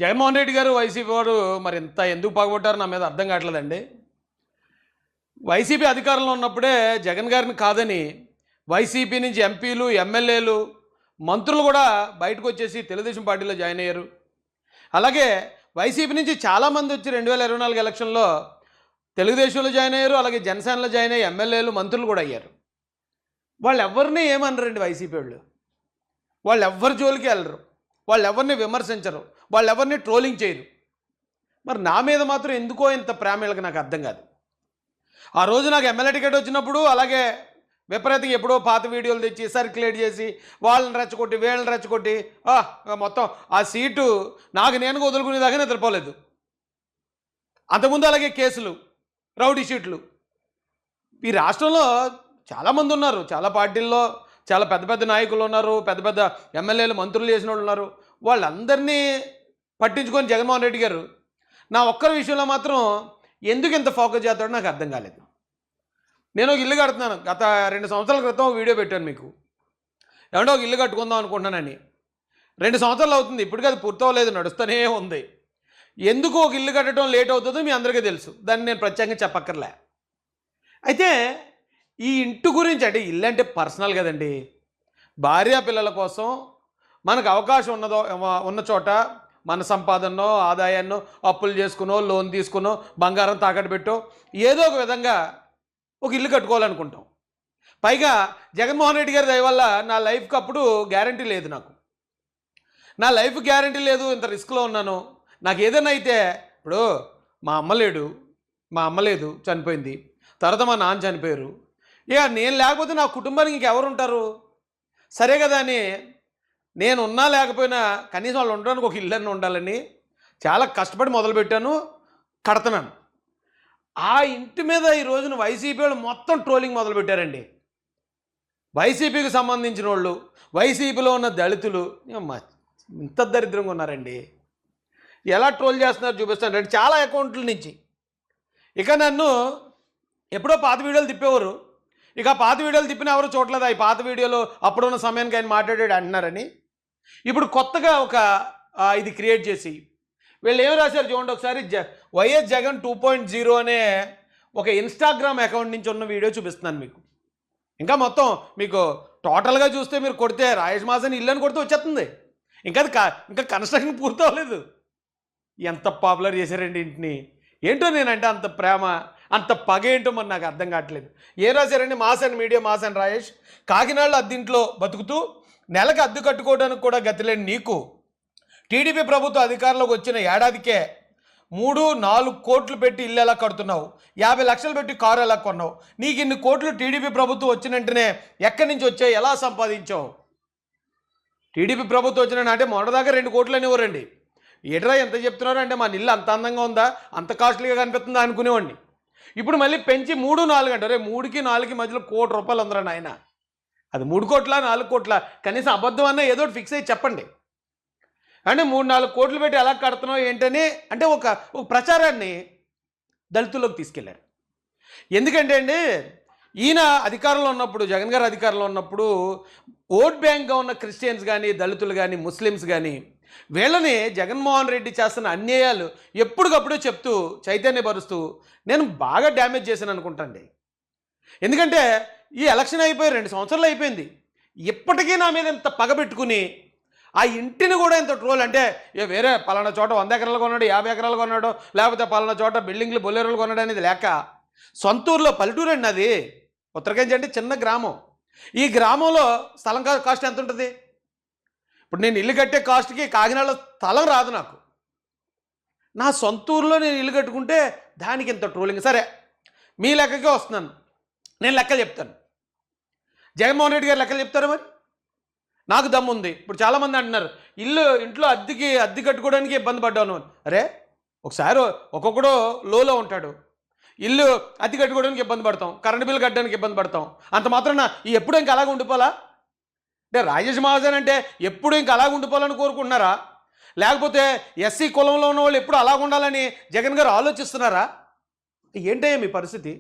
జగన్మోహన్ రెడ్డి గారు వైసీపీ వాడు మరి ఇంత ఎందుకు పగబట్టారు నా మీద అర్థం కావట్లేదండి. వైసీపీ అధికారంలో ఉన్నప్పుడే జగన్ గారిని కాదని వైసీపీ నుంచి ఎంపీలు, ఎమ్మెల్యేలు, మంత్రులు కూడా బయటకు వచ్చేసి తెలుగుదేశం పార్టీలో జాయిన్ అయ్యారు. అలాగే వైసీపీ నుంచి చాలామంది వచ్చి 2024 ఎలక్షన్లో తెలుగుదేశంలో జాయిన్ అయ్యారు. అలాగే జనసేనలో జాయిన్ అయ్యి ఎమ్మెల్యేలు, మంత్రులు కూడా అయ్యారు. వాళ్ళు ఎవరిని ఏమనరండి వైసీపీ వాళ్ళు ఎవ్వరి జోలికి వెళ్ళరు, వాళ్ళు ఎవరిని విమర్శించరు, వాళ్ళు ఎవరిని ట్రోలింగ్ చేయరు. మరి నా మీద మాత్రం ఎందుకో ఇంత ప్రేమ వీళ్ళకి నాకు అర్థం కాదు. ఆ రోజు నాకు ఎమ్మెల్యే టికెట్ వచ్చినప్పుడు అలాగే విపరీతంగా ఎప్పుడో పాత వీడియోలు తెచ్చి సర్క్యులేట్ చేసి వాళ్ళని రెచ్చగొట్టి వీళ్ళని రెచ్చగొట్టి మొత్తం ఆ సీటు నాకు నేను వదులుకునేదాకా నిద్రపోలేదు. అంతకుముందు అలాగే కేసులు, రౌడీ షీట్లు. ఈ రాష్ట్రంలో చాలామంది ఉన్నారు, చాలా పార్టీల్లో చాలా పెద్ద పెద్ద నాయకులు ఉన్నారు, పెద్ద పెద్ద ఎమ్మెల్యేలు, మంత్రులు చేసిన వాళ్ళు ఉన్నారు. వాళ్ళందరినీ పట్టించుకొని జగన్మోహన్ రెడ్డి గారు నా ఒక్కరి విషయంలో మాత్రం ఎందుకు ఇంత ఫోకస్ చేస్తాడో నాకు అర్థం కాలేదు. నేను ఒక ఇల్లు కడుతున్నాను. గత 2 సంవత్సరాల క్రితం ఒక వీడియో పెట్టాను మీకు. ఏమంటే ఒక ఇల్లు కట్టుకుందాం అనుకుంటున్నానని. 2 సంవత్సరాలు అవుతుంది, ఇప్పటికీ అది పూర్తవలేదు, నడుస్తూనే ఉంది. ఎందుకు ఒక ఇల్లు కట్టడం లేట్ అవుతుందో మీ అందరికీ తెలుసు, దాన్ని నేను ప్రత్యేకంగా చెప్పక్కర్లే. అయితే ఈ ఇంటి గురించి, అంటే ఇల్లు అంటే పర్సనల్ కదండి. భార్య పిల్లల కోసం మనకు అవకాశం ఉన్న చోట మన సంపాదనో ఆదాయాన్నో అప్పులు చేసుకునో లోన్ తీసుకునో బంగారం తాకట్టు పెట్టో ఏదో ఒక విధంగా ఒక ఇల్లు కట్టుకోవాలనుకుంటాం. పైగా జగన్మోహన్ రెడ్డి గారి దయ వల్ల నా లైఫ్కి అప్పుడు గ్యారంటీ లేదు. నా లైఫ్ గ్యారంటీ లేదు, ఇంత రిస్క్లో ఉన్నాను. నాకు ఏదైనా అయితే, ఇప్పుడు మా అమ్మ లేదు, చనిపోయింది. తర్వాత మా నాన్న చనిపోయారు. ఇక నేను లేకపోతే నా కుటుంబానికి ఇంకెవరు ఉంటారు? సరే కదా అని నేను ఉన్నా లేకపోయినా కనీసం వాళ్ళు ఉండడానికి ఒక ఇల్లన్నీ ఉండాలని చాలా కష్టపడి మొదలుపెట్టాను, కడుతున్నాను. ఆ ఇంటి మీద ఈ రోజున వైసీపీ వాళ్ళు మొత్తం ట్రోలింగ్ మొదలుపెట్టారండి. వైసీపీకి సంబంధించిన వాళ్ళు, వైసీపీలో ఉన్న దళితులు ఇంత దరిద్రంగా ఉన్నారండి. ఎలా ట్రోల్ చేస్తున్నారు చూపిస్తాను చాలా అకౌంట్ల నుంచి. ఇక నన్ను ఎప్పుడో పాత వీడియోలు తిప్పేవారు, ఇక పాత వీడియోలు తిప్పిన ఎవరు చూడలేదు. ఆ పాత వీడియోలో అప్పుడున్న సమయానికి ఆయన మాట్లాడాడు అంటున్నారని ఇప్పుడు కొత్తగా ఒక ఇది క్రియేట్ చేసి వీళ్ళు ఏమి రాశారు చూడండి ఒకసారి. వైఎస్ జగన్ 2.0 అనే ఒక ఇన్స్టాగ్రామ్ అకౌంట్ నుంచి ఉన్న వీడియో చూపిస్తున్నాను మీకు. ఇంకా మొత్తం మీకు టోటల్గా చూస్తే మీరు కొడితే రాయేష్ మాసన్ ఇల్లు అని కొడితే వచ్చేస్తుంది. ఇంకా కన్స్ట్రక్షన్ పూర్తి అవ్వలేదు. ఎంత పాపులర్ చేశారండి ఇంటిని. ఏంటో నేనంటే అంత ప్రేమ, అంత పగ ఏంటో మరి నాకు అర్థం కావట్లేదు. ఏం రాశారండి? మాసన్ మీడియా, మాసన్ రాయేష్, కాకినాడలో అద్దెంట్లో బతుకుతూ నెలకు అద్దె కట్టుకోవడానికి కూడా గతిలేని నీకు టీడీపీ ప్రభుత్వం అధికారంలోకి వచ్చిన ఏడాదికే 3-4 కోట్లు పెట్టి ఇల్లు ఎలా కడుతున్నావు? 50 లక్షలు పెట్టి కారు ఎలా కొన్నావు? నీకు ఇన్ని కోట్లు టీడీపీ ప్రభుత్వం వచ్చిన వెంటనే ఎక్కడి నుంచి వచ్చాయి? ఎలా సంపాదించావు? టీడీపీ ప్రభుత్వం వచ్చిన అంటే మొన్నదాకా 2 కోట్లు అనేవారండి. ఏట్రా ఎంత చెప్తున్నారు అంటే మన ఇల్లు అంత అందంగా ఉందా, అంత కాస్ట్లీగా కనిపిస్తుందా అనుకునేవాడిని. ఇప్పుడు మళ్ళీ పెంచి 3-4 అంటే 3కి 4కి మధ్యలో ₹1,00,00,000 ఉందిరా నాయన. అది 3 కోట్ల 4 కోట్ల, కనీసం అబద్ధం అన్నా ఏదో ఫిక్స్ అయ్యి చెప్పండి. అంటే 3-4 కోట్లు పెట్టి ఎలా కడుతున్నావు ఏంటని అంటే ఒక ప్రచారాన్ని దళితుల్లోకి తీసుకెళ్లారు. ఎందుకంటే అండి ఈయన అధికారంలో ఉన్నప్పుడు, జగన్ గారు అధికారంలో ఉన్నప్పుడు ఓట్ బ్యాంక్గా ఉన్న క్రిస్టియన్స్ కానీ, దళితులు కానీ, ముస్లిమ్స్ కానీ వీళ్ళని జగన్మోహన్ రెడ్డి చేస్తున్న అన్యాయాలు ఎప్పటికప్పుడు చెప్తూ చైతన్యపరుస్తూ నేను బాగా డ్యామేజ్ చేశాను అనుకుంటాండి. ఎందుకంటే ఈ ఎలక్షన్ అయిపోయి 2 సంవత్సరాలు అయిపోయింది. ఇప్పటికీ నా మీద ఇంత పగబెట్టుకుని ఆ ఇంటిని కూడా ఇంత ట్రోల్, అంటే వేరే పలానా చోట 100 ఎకరాలు కొన్నాడు, 50 ఎకరాలు కొన్నాడు, లేకపోతే పలానా చోట బిల్డింగ్లు బొలేరోలు కొన్నాడు అనేది లేక, సొంతూరులో పల్లెటూరు అండి అది, ఉత్తరగంజ్ అంటే చిన్న గ్రామం. ఈ గ్రామంలో స్థలం కాస్ట్ ఎంత ఉంటుంది? ఇప్పుడు నేను ఇల్లు కట్టే కాస్ట్కి కాకినాడలో స్థలం రాదు నాకు. నా సొంతూరులో నేను ఇల్లు కట్టుకుంటే దానికి ఇంత ట్రోలింగ్. సరే మీ లెక్కకే వస్తున్నాను, నేను లెక్కలు చెప్తాను. జగన్మోహన్ రెడ్డి గారు లెక్కలు చెప్తారా? మరి నాకు దమ్ము ఉంది. ఇప్పుడు చాలామంది అంటున్నారు ఇంట్లో అద్దె కట్టుకోవడానికి ఇబ్బంది పడ్డాను. అరే ఒకసారి ఒక్కొక్కడు లోలో ఉంటాడు, ఇల్లు అద్దె కట్టుకోవడానికి ఇబ్బంది పడతాం, కరెంటు బిల్లు కట్టడానికి ఇబ్బంది పడతాం. అంత మాత్రాన ఎప్పుడు ఇంకా అలాగ ఉండిపోవాలా? అంటే రాజేష్ మహాజన్ అంటే ఎప్పుడు ఇంకా అలాగ ఉండిపోవాలని కోరుకుంటున్నారా? లేకపోతే ఎస్సీ కులంలో ఉన్న వాళ్ళు ఎప్పుడు అలాగ ఉండాలని జగన్ గారు ఆలోచిస్తున్నారా? ఏంటయ్యా మీ పరిస్థితి?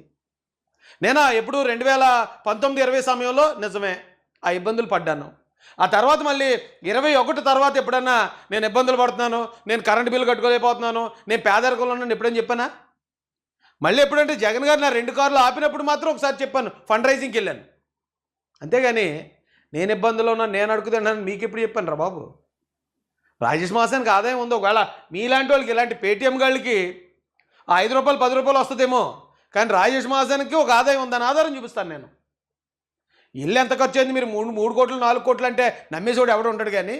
నేను ఎప్పుడు 2019-20 సమయంలో నిజమే ఆ ఇబ్బందులు పడ్డాను. ఆ తర్వాత మళ్ళీ 21 తర్వాత ఎప్పుడన్నా నేను ఇబ్బందులు పడుతున్నాను, నేను కరెంటు బిల్లు కట్టుకోలేకపోతున్నాను, నేను పేదరికంలో ఉన్నాను ఎప్పుడని చెప్పానా? మళ్ళీ ఎప్పుడంటే జగన్ గారు నా 2 కార్లు ఆపినప్పుడు మాత్రం ఒకసారి చెప్పాను, ఫండ్ రైజింగ్కి వెళ్ళాను. అంతేగాని నేను ఇబ్బందులో ఉన్నాను, నేను అడుగుతున్నాను మీకు ఎప్పుడు చెప్పాను రా బాబు? రాజేష్ మాసానికి ఆదాయం ఉందో, ఒకవేళ మీలాంటి వాళ్ళకి ఇలాంటి పేటీఎం గాళ్ళకి ఆ 5 రూపాయలు 10 రూపాయలు వస్తుందేమో, కానీ రాజేష్ మాసానికి ఒక ఆదాయం ఉందని ఆధారం చూపిస్తాను నేను. ఇల్లు ఎంత ఖర్చు అయింది మీరు 3 కోట్లు 4 కోట్లు అంటే నమ్మేసోడు ఎవడు ఉంటాడు, కానీ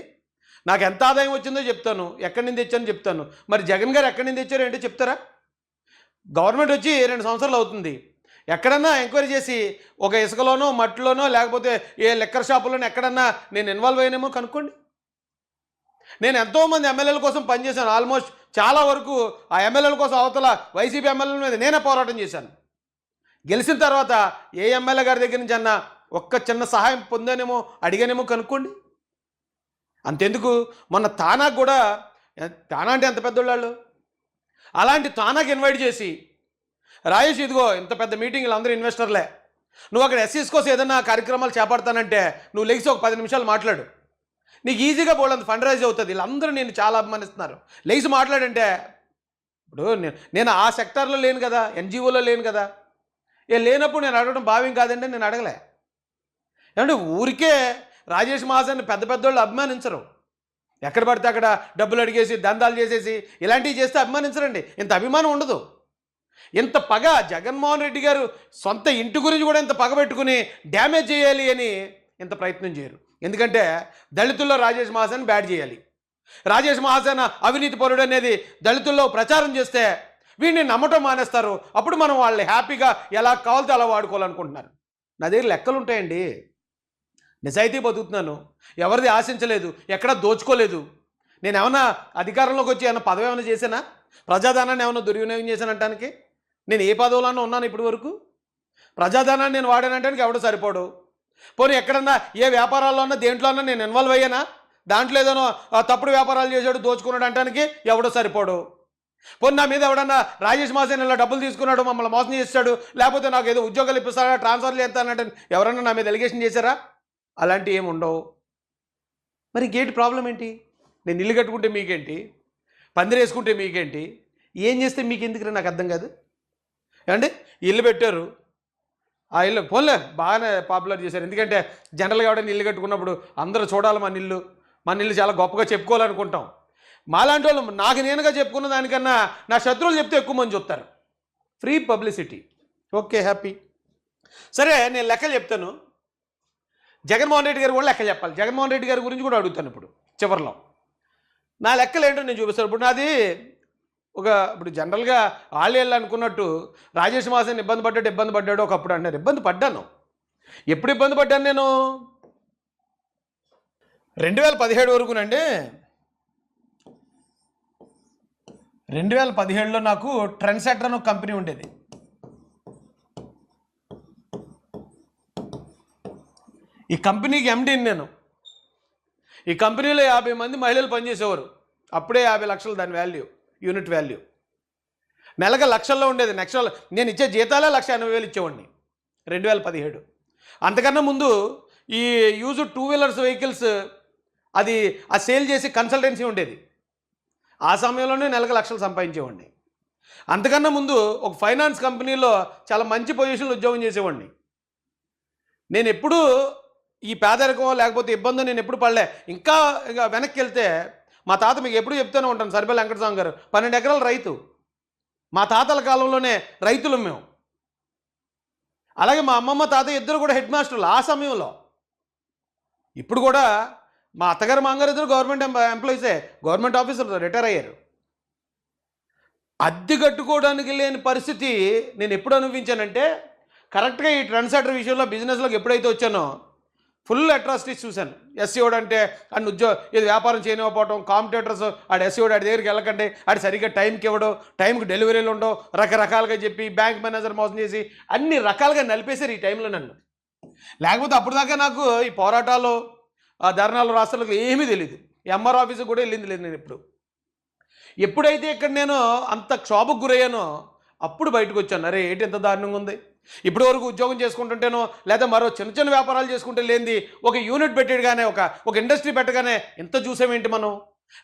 నాకు ఎంత ఆదాయం వచ్చిందో చెప్తాను, ఎక్కడి నుంచి తెచ్చానో చెప్తాను. మరి జగన్ గారు ఎక్కడి నుంచి తెచ్చారు ఏంటో చెప్తారా? గవర్నమెంట్ వచ్చి 2 సంవత్సరాలు అవుతుంది. ఎక్కడన్నా ఎంక్వైరీ చేసి ఒక ఇసుకలోనో మట్టిలోనో లేకపోతే ఏ లిక్కర్ షాపులోనో ఎక్కడన్నా నేను ఇన్వాల్వ్ అయినేమో కనుక్కోండి. నేను ఎంతోమంది ఎమ్మెల్యేల కోసం పనిచేశాను. ఆల్మోస్ట్ చాలా వరకు ఆ ఎమ్మెల్యేల కోసం అవతల వైసీపీ ఎమ్మెల్యేల మీద నేనే పోరాటం చేశాను. గెలిచిన తర్వాత ఏ ఎమ్మెల్యే గారి దగ్గర నుంచి అన్నా ఒక్క చిన్న సహాయం పొందానేమో అడిగానేమో కనుక్కోండి. అంతెందుకు, మొన్న తానాకు కూడా, తానా అంటే ఎంత పెద్దోళ్ళు, అలాంటి తానాకి ఇన్వైట్ చేసి, రాజేష్ ఇదిగో ఇంత పెద్ద మీటింగ్లు అందరూ ఇన్వెస్టర్లే, నువ్వు అక్కడ ఎస్సీస్ కోసం ఏదైనా కార్యక్రమాలు చేపడతానంటే నువ్వు లెగిసి ఒక 10 నిమిషాలు మాట్లాడు, నీకు ఈజీగా బోల్డంత ఫండ్ రైజ్ అవుతుంది. వీళ్ళందరూ నేను చాలా అభిమానిస్తున్నారు, లెగిసి మాట్లాడంటే. ఇప్పుడు నేను ఆ సెక్టార్లో లేను కదా, ఎన్జిఓలో లేను కదా, లేనప్పుడు నేను అడగడం భావ్యం కాదంటే నేను అడగలే. ఏమంటే ఊరికే రాజేష్ మహాజన్ పెద్ద పెద్దోళ్ళు అభిమానించరు. ఎక్కడ పడితే అక్కడ డబ్బులు అడిగేసి దందాలు చేసేసి ఇలాంటివి చేస్తే అభిమానించరండి. ఇంత అభిమానం ఉండదు. ఇంత పగ జగన్మోహన్ రెడ్డి గారు సొంత ఇంటి గురించి కూడా ఇంత పగ పెట్టుకుని డ్యామేజ్ చేయాలి అని ఇంత ప్రయత్నం చేయరు. ఎందుకంటే దళితుల్లో రాజేష్ మహాజన్ బ్యాడ్ చేయాలి, రాజేష్ మహాజన్ అవినీతి పరుడు అనేది దళితుల్లో ప్రచారం చేస్తే వీడిని నమ్మటం మానేస్తారు. అప్పుడు మనం వాళ్ళని హ్యాపీగా ఎలా కావాలితే అలా వాడుకోవాలనుకుంటున్నారు. నా దగ్గర లెక్కలు ఉంటాయండి, నిజాయితీ బతుకుతున్నాను, ఎవరిది ఆశించలేదు, ఎక్కడా దోచుకోలేదు. నేను ఏమన్నా అధికారంలోకి వచ్చి ఏమన్నా పదవి ఏమైనా చేశానా? ప్రజాధనాన్ని ఏమైనా దుర్వినియోగం చేశానంటానికి? నేను ఏ పదవులోనూ ఉన్నాను ఇప్పటి వరకు? ప్రజాధనాన్ని నేను వాడానంటానికి ఎవడో సరిపోడు. పోనీ ఎక్కడన్నా ఏ వ్యాపారాల్లో అన్నా దేంట్లో అన్నా నేను ఇన్వాల్వ్ అయ్యానా? దాంట్లో ఏదైనా తప్పుడు వ్యాపారాలు చేశాడు, దోచుకున్నాడు అంటానికి ఎవడో సరిపోడు. పోనీ నా మీద ఎవడన్నా రాజేష్ మాసేన్ ఇలా డబ్బులు తీసుకున్నాడు, మమ్మల్ని మోసం చేస్తాడు, లేకపోతే నాకు ఏదో ఉద్యోగాలు ఇప్పిస్తాడా, ట్రాన్స్ఫర్లు చేస్తానంటే ఎవరన్నా నా మీద ఎలిగేషన్ చేశారా? అలాంటివి ఏమి ఉండవు. మరి ఇంకేంటి ప్రాబ్లం ఏంటి? నేను ఇల్లు కట్టుకుంటే మీకేంటి, పందిరి వేసుకుంటే మీకేంటి, ఏం చేస్తే మీకు ఎందుకు నాకు అర్థం కాదు. ఏమండి ఇల్లు పెట్టారు, ఆ ఇల్లు పోన్లే బాగానే పాపులర్ చేశారు. ఎందుకంటే జనరల్గా ఎవడైనా ఇల్లు కట్టుకున్నప్పుడు అందరూ చూడాలి మన ఇల్లు చాలా గొప్పగా చెప్పుకోవాలనుకుంటాం. మాలాంటి వాళ్ళు నాకు నేనుగా చెప్పుకున్న దానికన్నా నా శత్రువులు చెప్తే ఎక్కువ మంది చెప్తారు. Free publicity, okay happy. సరే నేను లెక్కలు చెప్తాను. జగన్మోహన్ రెడ్డి గారు కూడా లెక్క చెప్పాలి. జగన్మోహన్ రెడ్డి గారి గురించి కూడా అడుగుతాను ఇప్పుడు చివరిలో. నా లెక్కలు ఏంటో నేను చూపిస్తాను. ఇప్పుడు నాది ఇప్పుడు జనరల్గా వాళ్ళు అనుకున్నట్టు రాజేష్ మాసేన్ ఇబ్బంది పడ్డాడు ఒకప్పుడు అంటారు. ఇబ్బంది పడ్డాను. ఎప్పుడు ఇబ్బంది పడ్డాను నేను? 2017 వరకునండి. 2017లో నాకు ట్రెండ్ సెటర్ అని ఒక కంపెనీ ఉండేది. ఈ కంపెనీకి ఎండీని నేను. ఈ కంపెనీలో 50 మంది మహిళలు పనిచేసేవారు. అప్పుడే 50 లక్షలు దాని వాల్యూ, యూనిట్ వాల్యూ. నెలకు లక్షల్లో ఉండేది. నేను ఇచ్చే జీతాలే 1,80,000 ఇచ్చేవాడిని 2017. అంతకన్నా ముందు ఈ యూజ్ 2 వీలర్స్ వెహికల్స్ అది ఆ సేల్ చేసి కన్సల్టెన్సీ ఉండేది. ఆ సమయంలోనే నెలకు లక్షలు సంపాదించేవాడిని. అంతకన్నా ముందు ఒక ఫైనాన్స్ కంపెనీలో చాలా మంచి పొజిషన్లో ఉద్యోగం చేసేవాడిని. నేను ఎప్పుడూ ఈ పేదరికం లేకపోతే ఇబ్బంది నేను ఎప్పుడు పడలే. ఇంకా వెనక్కి వెళ్తే మా తాత, మీకు ఎప్పుడు చెప్తూనే ఉంటాను, సరిపల్లి వెంకటస్వామి గారు 12 ఎకరాల రైతు. మా తాతల కాలంలోనే రైతులు మేము. అలాగే మా అమ్మమ్మ తాతయ్య ఇద్దరు కూడా హెడ్ మాస్టర్లు ఆ సమయంలో. ఇప్పుడు కూడా మా అత్తగారు మామగారు ఇద్దరు గవర్నమెంట్ ఎంప్లాయీసే, గవర్నమెంట్ ఆఫీసర్లు, రిటైర్ అయ్యారు. అద్దె కట్టుకోవడానికి లేని పరిస్థితి నేను ఎప్పుడు అనుభవించానంటే, కరెక్ట్గా ఈ ట్రెండ్ సెటర్ విషయంలో బిజినెస్లోకి ఎప్పుడైతే వచ్చానో ఫుల్ అట్రాసిటీస్ చూశాను. ఎస్సీఓడు అంటే అన్ని ఇది వ్యాపారం చేయనివ్వకపోవటం, కాంపిటేటర్స్ ఆడు ఎస్సీఓడు ఆడి దగ్గరికి వెళ్ళకండి, ఆడు సరిగ్గా టైంకి ఇవ్వడం, టైంకి డెలివరీలు ఉండవు, రకరకాలుగా చెప్పి బ్యాంక్ మేనేజర్ మోసం చేసి అన్ని రకాలుగా నలిపేశారు ఈ టైంలో నన్ను. లేకపోతే అప్పుడు దాకా నాకు ఈ పోరాటాలు, ధర్నాలు, రాష్ట్రాలకు ఏమీ తెలియదు. ఎంఆర్ ఆఫీస్కి కూడా వెళ్ళింది లేదు నేను ఎప్పుడు. ఎప్పుడైతే ఇక్కడ నేను అంత క్షోభకు గురయ్యానో అప్పుడు బయటకు వచ్చాను. అరే ఏంటి ఎంత దారుణంగా ఉంది, ఇప్పటి వరకు ఉద్యోగం చేసుకుంటుంటేనో లేదా మరో చిన్న చిన్న వ్యాపారాలు చేసుకుంటే లేనిది ఒక యూనిట్ పెట్టేగానే ఒక ఇండస్ట్రీ పెట్టగానే ఇంత చూసామేంటి మనం?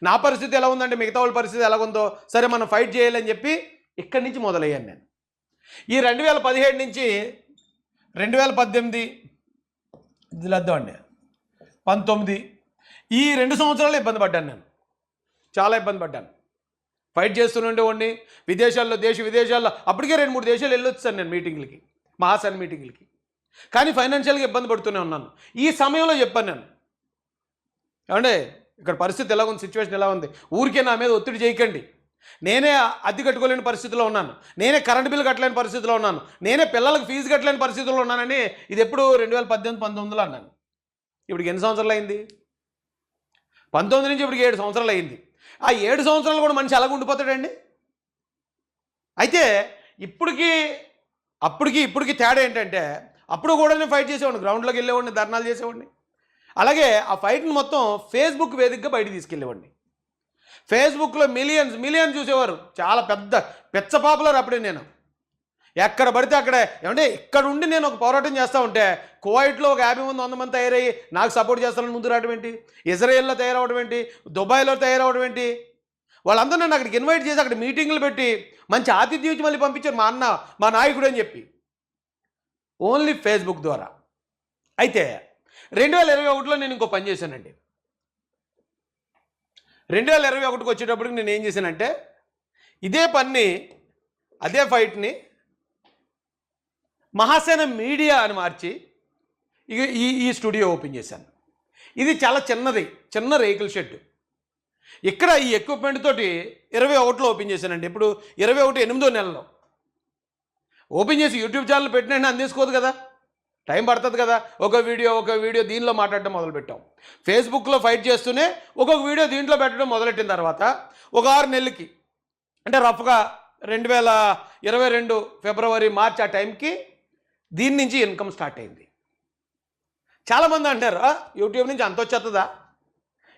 నా పరిస్థితి ఎలా ఉందంటే మిగతా వాళ్ళ పరిస్థితి ఎలా ఉందో, సరే మనం ఫైట్ చేయాలని చెప్పి ఇక్కడి నుంచి మొదలయ్యాను నేను. ఈ 2017 నుంచి 2018 ఇదిలేద్దామండి 19 ఈ 2 సంవత్సరాలు ఇబ్బంది పడ్డాను నేను, చాలా ఇబ్బంది పడ్డాను. ఫైట్ చేస్తుండేవాడిని విదేశాల్లో, విదేశాల్లో అప్పటికే 2-3 దేశాలు వెళ్ళొచ్చాను నేను మీటింగ్లకి, మహాసన్ మీటింగ్లకి. కానీ ఫైనాన్షియల్గా ఇబ్బంది పడుతూనే ఉన్నాను. ఈ సమయంలో చెప్పాను నేను, ఏమంటే ఇక్కడ పరిస్థితి ఎలా ఉంది, సిచ్యువేషన్ ఎలా ఉంది, ఊరికే నా మీద ఒత్తిడి చేయకండి. నేనే అద్దె కట్టుకోలేని పరిస్థితిలో ఉన్నాను, నేనే కరెంట్ బిల్లు కట్టలేని పరిస్థితిలో ఉన్నాను, నేనే పిల్లలకు ఫీజు కట్టలేని పరిస్థితిలో ఉన్నానని ఇది ఎప్పుడు 2018-19లో అన్నాను. ఇప్పటికి ఎన్ని సంవత్సరాలు అయింది? 19 నుంచి ఇప్పటికి 7 సంవత్సరాలు అయింది. ఆ 7 సంవత్సరాలు కూడా మనిషి అలాగ ఉండిపోతాడండి? అయితే ఇప్పటికి తేడా ఏంటంటే, అప్పుడు కూడా నేను ఫైట్ చేసేవాడిని, గ్రౌండ్లోకి వెళ్ళేవాడిని, ధర్నాలు చేసేవాడిని. అలాగే ఆ ఫైట్ని మొత్తం ఫేస్బుక్ వేదికగా బయటికి తీసుకెళ్ళేవాడిని. ఫేస్బుక్లో మిలియన్స్ చూసేవారు, చాలా పెద్ద పాపులర్ అప్పుడే నేను. ఎక్కడ పడితే అక్కడే, ఏమంటే ఇక్కడ ఉండి నేను ఒక పోరాటం చేస్తూ ఉంటే కువైట్లో ఒక 50 మంది 100 మంది తయారయ్యి నాకు సపోర్ట్ చేస్తానని ముందు రావడం ఏంటి, ఇజ్రాయెల్లో తయారవడం ఏంటి, దుబాయ్లో తయారవడం ఏంటి, వాళ్ళందరూ నన్ను అక్కడికి ఇన్వైట్ చేసి అక్కడ మీటింగ్లు పెట్టి మంచి ఆతిథ్యం ఇచ్చి మళ్ళీ పంపించారు మా నాయకుడు అని చెప్పి, ఓన్లీ ఫేస్బుక్ ద్వారా. అయితే 2021లో నేను ఇంకో పని చేశానండి. 2021కి వచ్చేటప్పటికి నేను ఏం చేశానంటే, ఇదే పని, అదే ఫైట్ని మహాసేన మీడియా అని మార్చి ఈ స్టూడియో ఓపెన్ చేశాను. ఇది చాలా చిన్న రేకుల షెడ్. ఇక్కడ ఈ ఎక్విప్మెంట్ తోటి 21లో ఓపెన్ చేశానండి. ఇప్పుడు 21 8వ నెలలో ఓపెన్ చేసి యూట్యూబ్ ఛానల్ పెట్టిన అందేసుకోదు కదా, టైం పడుతుంది కదా. ఒక వీడియో దీనిలో మాట్లాడటం మొదలుపెట్టాం. ఫేస్బుక్లో ఫైట్ చేస్తూనే ఒక్కొక్క వీడియో దీంట్లో పెట్టడం మొదలెట్టిన తర్వాత ఒక 6 నెలలకి, అంటే రఫ్గా 2022 ఫిబ్రవరి మార్చి ఆ టైంకి దీని నుంచి ఇన్కమ్ స్టార్ట్ అయింది. చాలామంది అంటారు, యూట్యూబ్ నుంచి అంత వచ్చేస్తుందా,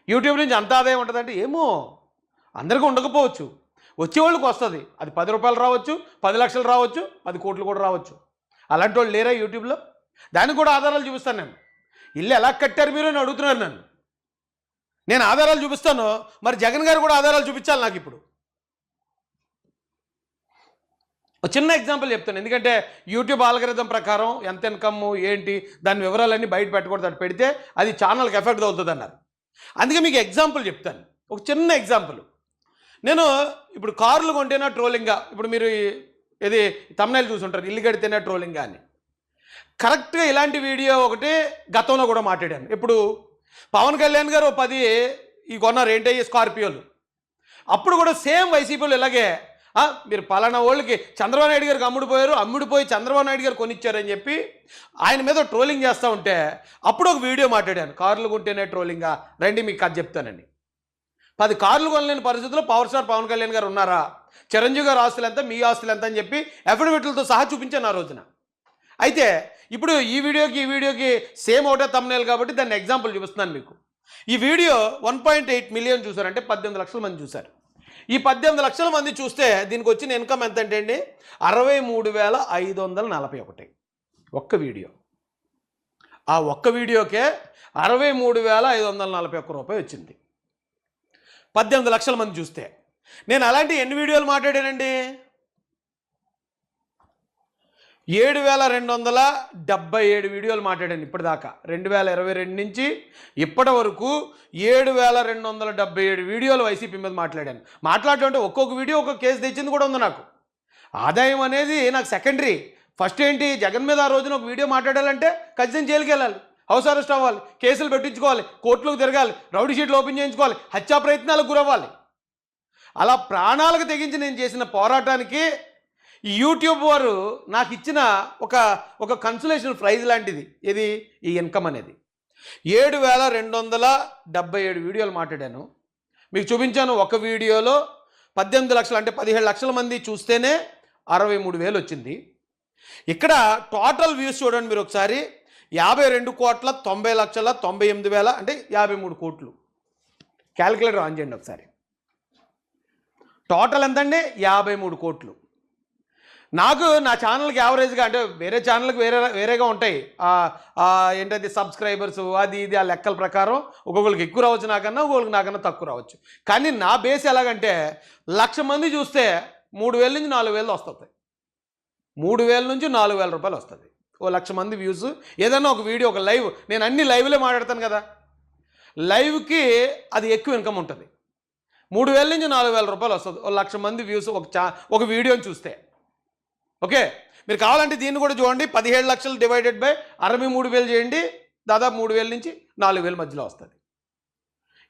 యూట్యూబ్ నుంచి అంత ఆదాయం ఉంటుందంటే, ఏమో అందరికీ ఉండకపోవచ్చు, వచ్చేవాళ్ళకి వస్తుంది. అది 10 రూపాయలు రావచ్చు, 10 లక్షలు రావచ్చు, 10 కోట్లు కూడా రావచ్చు. అలాంటి వాళ్ళు లేరా యూట్యూబ్లో? దానికి కూడా ఆధారాలు చూపిస్తాను నేను. ఇల్లు ఎలా కట్టారు మీరు అని అడుగుతున్నారు నన్ను, నేను ఆధారాలు చూపిస్తాను. మరి జగన్ గారు కూడా ఆధారాలు చూపించాలి నాకు. ఇప్పుడు ఒక చిన్న ఎగ్జాంపుల్ చెప్తాను, ఎందుకంటే యూట్యూబ్ ఆల్గరిథం ప్రకారం ఎంత ఇన్కమ్ ఏంటి దాని వివరాలన్నీ బయట పెట్టకూడదు, అటు పెడితే అది ఛానల్కి ఎఫెక్ట్ అవుతుంది అన్నారు. అందుకే మీకు ఎగ్జాంపుల్ చెప్తాను, ఒక చిన్న ఎగ్జాంపుల్. నేను ఇప్పుడు కార్లు కొంటేనా ట్రోలింగా, ఇప్పుడు మీరు ఇది తమ్నైల్ చూసుంటారు, ఇల్లు కడితేనే ట్రోలింగా అని. కరెక్ట్గా ఇలాంటి వీడియో ఒకటి గతంలో కూడా మాట్లాడాను. ఇప్పుడు పవన్ కళ్యాణ్ గారు 10 కొన్నారు ఏంటయ్యి స్కార్పియోలు. అప్పుడు కూడా సేమ్ వైసీపీలు ఇలాగే, మీరు పలానా వాళ్ళకి చంద్రబాబు నాయుడు గారికి అమ్ముడిపోయి చంద్రబాబు నాయుడు గారు కొనిచ్చారని చెప్పి ఆయన మీద ట్రోలింగ్ చేస్తూ ఉంటే అప్పుడు ఒక వీడియో మాట్లాడాను, కార్లు కొంటేనే ట్రోలింగా, రండి మీకు కథ చెప్తానండి. 10 కార్లు కొనలేని పరిస్థితుల్లో పవర్ స్టార్ పవన్ కళ్యాణ్ గారు ఉన్నారా, చిరంజీవి గారు ఆస్తులు ఎంత, మీ ఆస్తులు ఎంత అని చెప్పి ఎఫిడవిట్లతో సహా చూపించాను ఆ రోజున. అయితే ఇప్పుడు ఈ వీడియోకి సేమ్ ఒకటే తమ్నైల్ కాబట్టి దాన్ని ఎగ్జాంపుల్ చూపిస్తున్నాను మీకు. ఈ వీడియో 1.8 మిలియన్ చూసారు, అంటే 18 లక్షల మంది చూశారు. ఈ 18 లక్షల మంది చూస్తే దీనికి వచ్చిన ఇన్కమ్ ఎంత అంటే అండి 63,541 ఒక్క వీడియో. ఆ ఒక్క వీడియోకే 63,541 రూపాయలు వచ్చింది, 18 లక్షల మంది చూస్తే. నేను అలాంటి ఎన్ని వీడియోలు మాట్లాడానండి? 7,277 వీడియోలు మాట్లాడాను ఇప్పటిదాకా. 2022 నుంచి ఇప్పటి వరకు 7,277 వీడియోలు వైసీపీ మీద మాట్లాడాను. మాట్లాడుతుంటే ఒక్కొక్క వీడియో ఒక్కొక్క కేసు తెచ్చింది కూడా ఉంది నాకు. ఆదాయం అనేది నాకు సెకండరీ. ఫస్ట్ ఏంటి, జగన్ మీద ఆ రోజున ఒక వీడియో మాట్లాడాలంటే ఖచ్చితంగా జైలుకి వెళ్ళాలి, హౌస్ అరెస్ట్ అవ్వాలి, కేసులు పెట్టించుకోవాలి, కోర్టులకు తిరగాలి, రౌడీ షీట్లు ఓపెన్ చేయించుకోవాలి, హత్యా ప్రయత్నాలకు గురవ్వాలి. అలా ప్రాణాలకు తెగించి నేను చేసిన పోరాటానికి యూట్యూబ్ వారు నాకు ఇచ్చిన ఒక కన్సలేషన్ ప్రైజ్ లాంటిది ఇది, ఈ ఇన్కమ్ అనేది. 7,277 వీడియోలు మాట్లాడాను, మీకు చూపించాను. ఒక వీడియోలో 18 లక్షలు, అంటే 17 లక్షల మంది చూస్తేనే 63,000 వచ్చింది. ఇక్కడ టోటల్ వ్యూస్ చూడండి మీరు ఒకసారి, 52,90,98,000, అంటే 53 కోట్లు. క్యాలిక్యులేటర్ ఆన్ చేయండి ఒకసారి. టోటల్ ఎంతండి? 53 కోట్లు. నాకు నా ఛానల్కి యావరేజ్గా అంటే వేరే ఛానల్కి వేరేగా ఉంటాయి ఏంటది సబ్స్క్రైబర్స్ అది ఇది ఆ లెక్కల ప్రకారం ఒక్కొక్కరికి ఎక్కువ రావచ్చు నాకన్నా ఒక్కొక్కరికి నాకన్నా తక్కువ రావచ్చు. కానీ నా బేస్ ఎలాగంటే 1,00,000 మంది చూస్తే 3,000 నుంచి 4,000 వస్తుంది. 3,000 నుంచి 4,000 రూపాయలు వస్తుంది. 1,00,000 మంది వ్యూస్. ఏదన్నా ఒక వీడియో ఒక లైవ్, నేను అన్ని లైవ్లే మాట్లాడతాను కదా, లైవ్కి అది ఎక్కువ ఇన్కమ్ ఉంటుంది. 3,000 నుంచి 4,000 రూపాయలు వస్తుంది 1,00,000 మంది వ్యూస్ ఒక వీడియోని చూస్తే. ఓకే, మీరు కావాలంటే దీన్ని కూడా చూడండి. 17 లక్షలు డివైడెడ్ బై 63,000 చేయండి, దాదాపు 3,000 నుంచి 4,000 మధ్యలో వస్తుంది.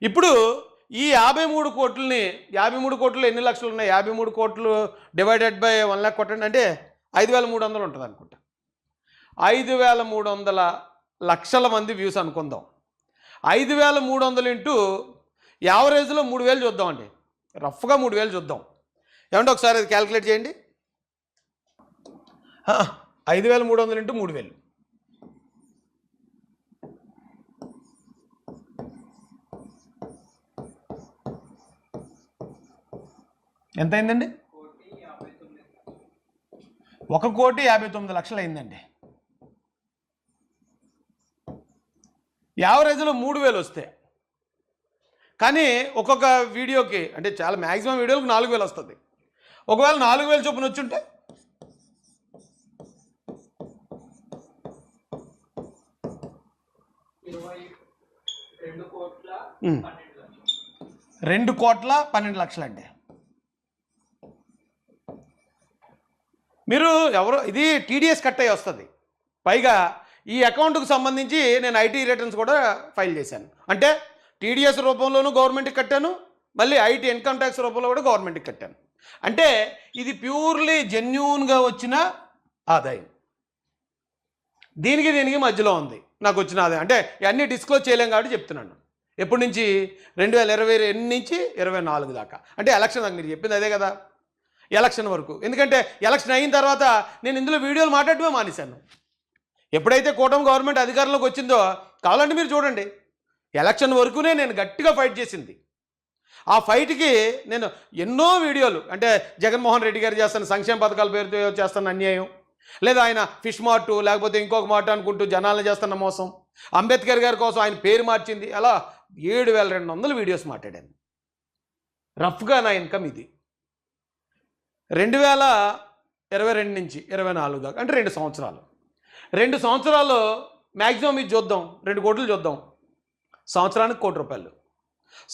ఇప్పుడు ఈ 53 కోట్లని 53 కోట్లు ఎన్ని లక్షలు ఉన్నాయి? 53 కోట్లు డివైడెడ్ బై 1 లక్ష కొట్టండి అంటే 5,300 ఉంటుంది అనుకుంటా. 5,300 లక్షల మంది వ్యూస్ అనుకుందాం. 5,300 ఇంటూ యావరేజ్లో 3,000 చూద్దామండి, రఫ్గా 3,000 చూద్దాం. ఏమంటే ఒకసారి అది క్యాలిక్యులేట్ చేయండి. 5,300 ఇంటూ 3,000 ఎంత అయిందండి? 1,59,00,000 అయిందండి. యావరేజ్లో 3,000 వస్తాయి. కానీ ఒక్కొక్క వీడియోకి అంటే చాలా మ్యాక్సిమం వీడియోలకు 4,000 వస్తుంది. ఒకవేళ 4,000 చొప్పున వచ్చుంటే 2,12,00,000 అండి. మీరు ఎవరో ఇది టీడీఎస్ కట్ అయ్యి వస్తుంది. పైగా ఈ అకౌంట్కు సంబంధించి నేను ఐటీ రిటర్న్స్ కూడా ఫైల్ చేశాను. అంటే టీడీఎస్ రూపంలోనూ గవర్నమెంట్కి కట్టాను, మళ్ళీ ఐటీ ఇన్కమ్ ట్యాక్స్ రూపంలో కూడా గవర్నమెంట్కి కట్టాను. అంటే ఇది ప్యూర్లీ జెన్యూన్గా వచ్చిన ఆదాయం. దీనికి మధ్యలో ఉంది నాకు వచ్చిన ఆదాయం. అంటే ఇవన్నీ డిస్క్లోజ్ చేయలేం కాబట్టి చెప్తున్నాను. ఎప్పటి నుంచి? 2022 నుంచి 24 దాకా. అంటే ఎలక్షన్ దాకా. మీరు చెప్పింది అదే కదా, ఎలక్షన్ వరకు. ఎందుకంటే ఎలక్షన్ అయిన తర్వాత నేను ఇందులో వీడియోలు మాట్లాడటమే మానేశాను. ఎప్పుడైతే కూటమి గవర్నమెంట్ అధికారంలోకి వచ్చిందో, కావాలంటే మీరు చూడండి, ఎలక్షన్ వరకునే నేను గట్టిగా ఫైట్ చేసింది. ఆ ఫైట్కి నేను ఎన్నో వీడియోలు, అంటే జగన్మోహన్ రెడ్డి గారు చేస్తున్న సంక్షేమ పథకాల పేరుతో చేస్తున్న అన్యాయం, లేదా ఆయన ఫిష్ మార్టు లేకపోతే ఇంకొక మాట అనుకుంటూ జనాలను చేస్తున్న మోసం, అంబేద్కర్ గారి కోసం ఆయన పేరు మార్చింది, అలా 7,200 వీడియోస్ మాట్లాడాను. రఫ్గా నా ఇన్కమ్ ఇది 2022 నుంచి 24 దాకా, అంటే 2 సంవత్సరాలు. 2 సంవత్సరాలు మ్యాక్సిమం ఇది చూద్దాం, 2 కోట్లు చూద్దాం. సంవత్సరానికి 1 కోటి రూపాయలు.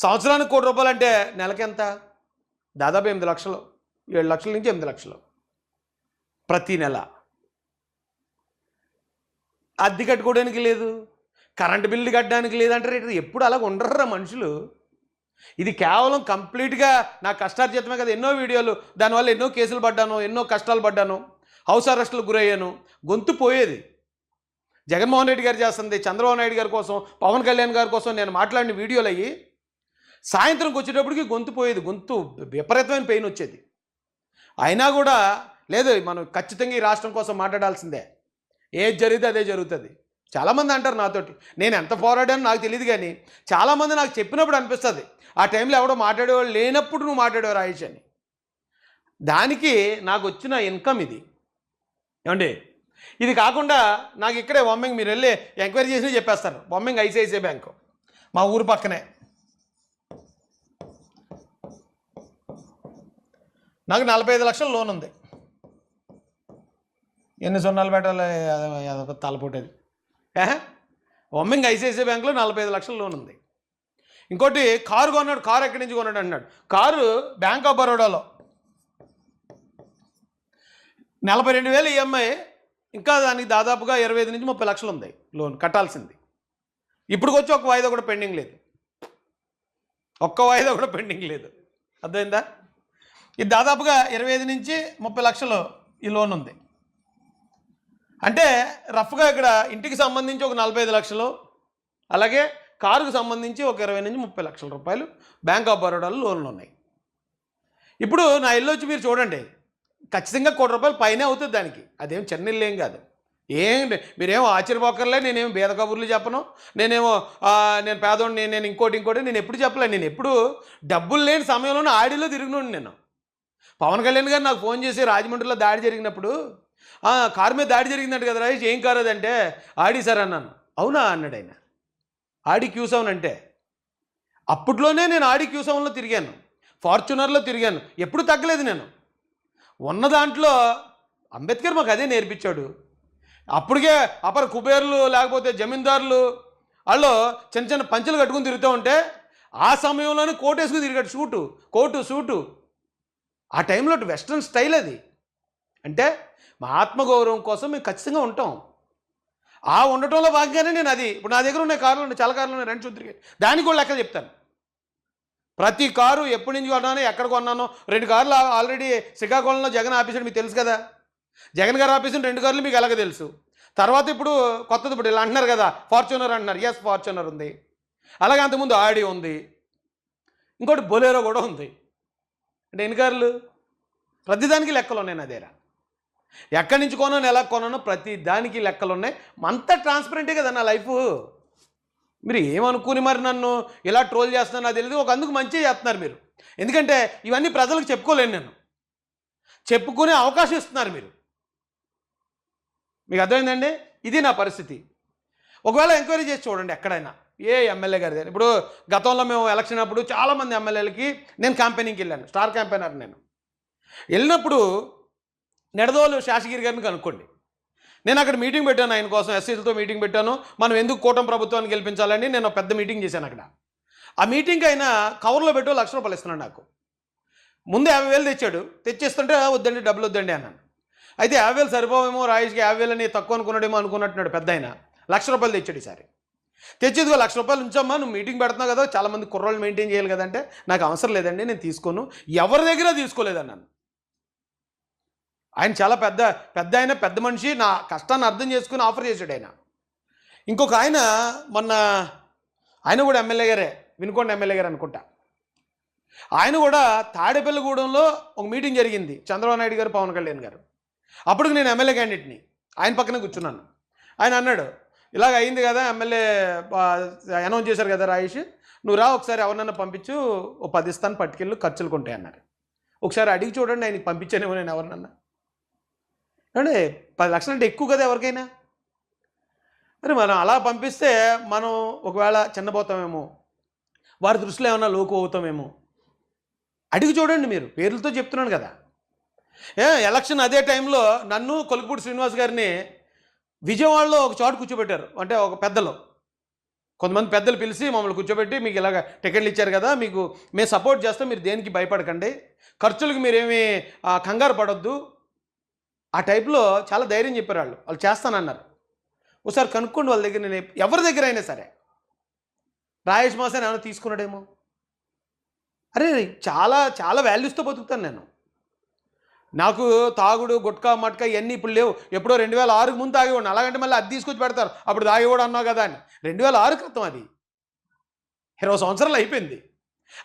సంవత్సరానికి 1 కోటి రూపాయలు అంటే నెలకి ఎంత? దాదాపు 8 లక్షలు, 7 లక్షల నుంచి 8 లక్షలు ప్రతి నెల. అద్దె కట్టుకోవడానికి లేదు, కరెంటు బిల్లు కట్టడానికి లేదంటారు. ఎప్పుడు అలాగ ఉండర్రా మనుషులు. ఇది కేవలం కంప్లీట్గా నా కష్టార్జితమే కదా. ఎన్నో వీడియోలు, దానివల్ల ఎన్నో కేసులు పడ్డాను, ఎన్నో కష్టాలు పడ్డాను, హౌస్ అరెస్టులకు గురయ్యాను, గొంతు పోయేది. జగన్మోహన్ రెడ్డి గారు చేస్తుంది, చంద్రబాబు నాయుడు గారి కోసం, పవన్ కళ్యాణ్ గారి కోసం నేను మాట్లాడిన వీడియోలు అయ్యి సాయంత్రంకి వచ్చేటప్పటికి గొంతు పోయేది, గొంతు విపరీతమైన పెయిన్ వచ్చేది. అయినా కూడా లేదు, మనం ఖచ్చితంగా ఈ రాష్ట్రం కోసం మాట్లాడాల్సిందే, ఏది జరిగితే అదే జరుగుతుంది. చాలామంది అంటారు నాతోటి, నేను ఎంత పోరాడానో నాకు తెలియదు, కానీ చాలామంది నాకు చెప్పినప్పుడు అనిపిస్తుంది, ఆ టైంలో ఎవడో మాట్లాడేవాళ్ళు లేనప్పుడు నువ్వు మాట్లాడేవారు ఆయుష్ అని. దానికి నాకు వచ్చిన ఇన్కమ్ ఇది. ఏమండి, ఇది కాకుండా నాకు ఇక్కడే బొమ్మింగ్, మీరు వెళ్ళి ఎంక్వైరీ చేసినా చెప్పేస్తారు. బొమ్మింగ్ ఐసిఐసిఐ బ్యాంకు మా ఊరు పక్కనే. నాకు 45 లక్షల లోన్ ఉంది. ఎన్ని సున్నాలు పెట్టాలి, అదొక తలపోటది. బొమ్మింగ్ ఐసిఐసిఐ బ్యాంకులో 45 లక్షల లోన్ ఉంది. ఇంకోటి కారు కొన్నాడు. కారు ఎక్కడి నుంచి కొన్నాడు అన్నాడు. కారు బ్యాంక్ ఆఫ్ బరోడాలో 42,000 ఈఎంఐ, ఇంకా దానికి దాదాపుగా 25 నుంచి 30 లక్షలు ఉంది లోన్ కట్టాల్సింది. ఇప్పుడు వచ్చి ఒక్క వాయిదా కూడా పెండింగ్ లేదు, ఒక్క వాయిదా కూడా పెండింగ్ లేదు. అర్థమైందా? ఇది దాదాపుగా 25 నుంచి 30 లక్షలు ఈ లోన్ ఉంది. అంటే రఫ్గా ఇక్కడ ఇంటికి సంబంధించి ఒక 45 లక్షలు, అలాగే కారుకు సంబంధించి ఒక 20 నుంచి 30 లక్షల రూపాయలు బ్యాంక్ ఆఫ్ బరోడాలో లోన్లు ఉన్నాయి. ఇప్పుడు నా ఇల్లు వచ్చి మీరు చూడండి, ఖచ్చితంగా 1 కోటి రూపాయలు పైనే అవుతుంది దానికి. అదేం చిన్న ఇల్లు ఏం కాదు. మీరేమో ఆశ్చర్యపోకర్లే, నేనేమో బేద కబుర్లు చెప్పను, నేను పేదోడిని, నేను ఇంకోటి నేను ఎప్పుడు చెప్పలే. నేను ఎప్పుడు డబ్బులు లేని సమయంలోనే ఆడిలో తిరిగినోండి నేను. పవన్ కళ్యాణ్ గారు నాకు ఫోన్ చేసి రాజమండ్రిలో దాడి జరిగినప్పుడు కారు మీద దాడి జరిగిందంట కదా రాజేష్, ఏం కారు అదంటే ఆడి సార్ అన్నాను. అవునా అన్నాడు ఆయన. ఆడి Q7 అంటే అప్పట్లోనే నేను ఆడి Q7లో తిరిగాను, ఫార్చునర్లో తిరిగాను, ఎప్పుడు తగ్గలేదు నేను. ఉన్న దాంట్లో అంబేద్కర్ మాకు అదే నేర్పించాడు. అప్పటికే అపర కుబేర్లు లేకపోతే జమీందారులు వాళ్ళు చిన్న చిన్న పంచెలు కట్టుకుని తిరుగుతూ ఉంటే ఆ సమయంలోనే కోట్ వేసుకుని తిరిగాడు, కోటు సూటు. ఆ టైంలో వెస్ట్రన్ స్టైల్ అది. అంటే మా ఆత్మగౌరవం కోసం మేము ఖచ్చితంగా ఉంటాం. ఆ ఉండటంలో భాగంగానే నేను అది ఇప్పుడు నా దగ్గర ఉన్న కార్లు ఉన్నాయి, చాలా కార్లు ఉన్నాయి, రెండు చూద్దరికి దానికి కూడా లెక్కలు చెప్తాను. ప్రతి కారు ఎప్పటి నుంచి కొన్నానో, ఎక్కడ కొన్నానో. 2 కార్లు ఆల్రెడీ శ్రీకాకుళంలో జగన్ ఆఫీసు మీకు తెలుసు కదా. జగన్ గారు ఆఫీసు 2 కార్లు మీకు ఎలాగ తెలుసు. తర్వాత ఇప్పుడు కొత్తది ఇప్పుడు ఇలా అంటున్నారు కదా, ఫార్చునర్ అంటున్నారు. ఎస్, ఫార్చునర్ ఉంది. అలాగే అంతకుముందు ఆడి ఉంది, ఇంకోటి బొలేరో కూడా ఉంది. అంటే ఎన్ని కార్లు? ప్రతిదానికి లెక్కలు ఉన్నాయి నా దగ్గర. ఎక్కడి నుంచి కొన్నాను, ఎలా కొన్నానో ప్రతి దానికి లెక్కలు ఉన్నాయి. అంతా ట్రాన్స్పరెంటే కదా నా లైఫ్. మీరు ఏమనుకుని మరి నన్ను ఇలా ట్రోల్ చేస్తున్నా నాకు తెలియదు. అందుకు మంచిగా చేస్తున్నారు మీరు. ఎందుకంటే ఇవన్నీ ప్రజలకు చెప్పుకోలేను నేను, చెప్పుకునే అవకాశం ఇస్తున్నారు మీరు. మీకు అర్థమైందండి? ఇది నా పరిస్థితి. ఒకవేళ ఎంక్వైరీ చేసి చూడండి ఎక్కడైనా ఏ ఎమ్మెల్యే గారి దగ్గర. ఇప్పుడు గతంలో మేము ఎలక్షన్ అప్పుడు చాలామంది ఎమ్మెల్యేలకి నేను క్యాంపెయినింగ్కి వెళ్ళాను, స్టార్ క్యాంపెయినర్ నేను. వెళ్ళినప్పుడు నిడదవోలు శాసగిరి గారిని కనుక్కోండి. నేను అక్కడ మీటింగ్ పెట్టాను, ఆయన కోసం ఎస్సీలతో మీటింగ్ పెట్టాను. మనం ఎందుకు కూటమి ప్రభుత్వాన్ని గెలిపించాలని నేను పెద్ద మీటింగ్ చేశాను అక్కడ. ఆ మీటింగ్కి ఆయన కవర్లో పెట్టి ₹1,00,000 ఇస్తున్నాడు నాకు. ముందు 50,000 తెచ్చాడు. తెచ్చిస్తుంటే వద్దండి, డబ్బులు వద్దండి అన్నాను. అయితే 50,000 సరిపోవేమో, రాయేష్కి 50,000 అని తక్కువ అనుకున్నాడేమో అనుకున్నట్టున్నాడు పెద్ద ఆయన. ₹1,00,000 తెచ్చాడు ఈసారి. తెచ్చేదిగో ₹1,00,000 ఉంచమ్మా, నువ్వు మీటింగ్ పెడుతున్నావు కదా, చాలామంది కుర్రోళ్ళు మెయింటైన్ చేయాలి కదంటే నాకు అవసరం లేదండి, నేను తీసుకోను, ఎవరి దగ్గర తీసుకోలేదన్నాను. ఆయన చాలా పెద్ద ఆయన, పెద్ద మనిషి, నా కష్టాన్ని అర్థం చేసుకుని ఆఫర్ చేశాడు ఆయన. ఇంకొక ఆయన మొన్న ఆయన కూడా ఎమ్మెల్యే గారే, వినుకొండ ఎమ్మెల్యే గారు అనుకుంటా. ఆయన కూడా తాడేపల్లిగూడెంలో ఒక మీటింగ్ జరిగింది, చంద్రబాబు నాయుడు గారు, పవన్ కళ్యాణ్ గారు. అప్పటికి నేను ఎమ్మెల్యే క్యాండిడేట్ని, ఆయన పక్కనే కూర్చున్నాను. ఆయన అన్నాడు, ఇలాగ అయింది కదా, ఎమ్మెల్యే అనౌన్స్ చేశారు కదా రాయేష్, నువ్వు రా ఒకసారి ఎవరినైనా పంపించు, ఓ 10 ఇస్తాను పట్టుకెళ్ళు, ఖర్చులు కొంటాయి అన్నారు. ఒకసారి అడిగి చూడండి, ఆయనకి పంపించానేమో నేను ఎవరినన్నా. అంటే 10 లక్షలు అంటే ఎక్కువ కదా ఎవరికైనా. మరి మనం అలా పంపిస్తే మనం ఒకవేళ చిన్నపోతామేమో, వారి దృష్టిలో ఏమన్నా లోకు అవుతామేమో. అడిగి చూడండి మీరు, పేర్లతో చెప్తున్నాను కదా. ఎలక్షన్ అదే టైంలో నన్ను, కొలుకుపూడి శ్రీనివాస్ గారిని విజయవాడలో ఒక చోటు కూర్చోబెట్టారు. అంటే ఒక పెద్దలు, కొంతమంది పెద్దలు పిలిచి మమ్మల్ని కూర్చోబెట్టి, మీకు ఇలాగ టికెట్లు ఇచ్చారు కదా, మీకు మేము సపోర్ట్ చేస్తాం, మీరు దేనికి భయపడకండి, ఖర్చులకు మీరేమీ కంగారు పడొద్దు. ఆ టైప్లో చాలా ధైర్యం చెప్పారు వాళ్ళు చేస్తానన్నారు. ఒకసారి కనుక్కోండి వాళ్ళ దగ్గర. నేను ఎవరి దగ్గర అయినా సరే రాయేష్ మాసాన్ని ఏమైనా తీసుకున్నాడేమో. అరే చాలా చాలా వాల్యూస్తో బతుకుతాను నేను. నాకు తాగుడు, గుట్కా, మట్కా ఇవన్నీ ఇప్పుడు లేవు. ఎప్పుడో 2006కు ముందు తాగేవాడిని. అలాగంటే మళ్ళీ అది తీసుకొచ్చి పెడతారు, అప్పుడు తాగేవాడు అన్నావు కదా అని. 2006 క్రితం, అది 20 సంవత్సరాలు అయిపోయింది.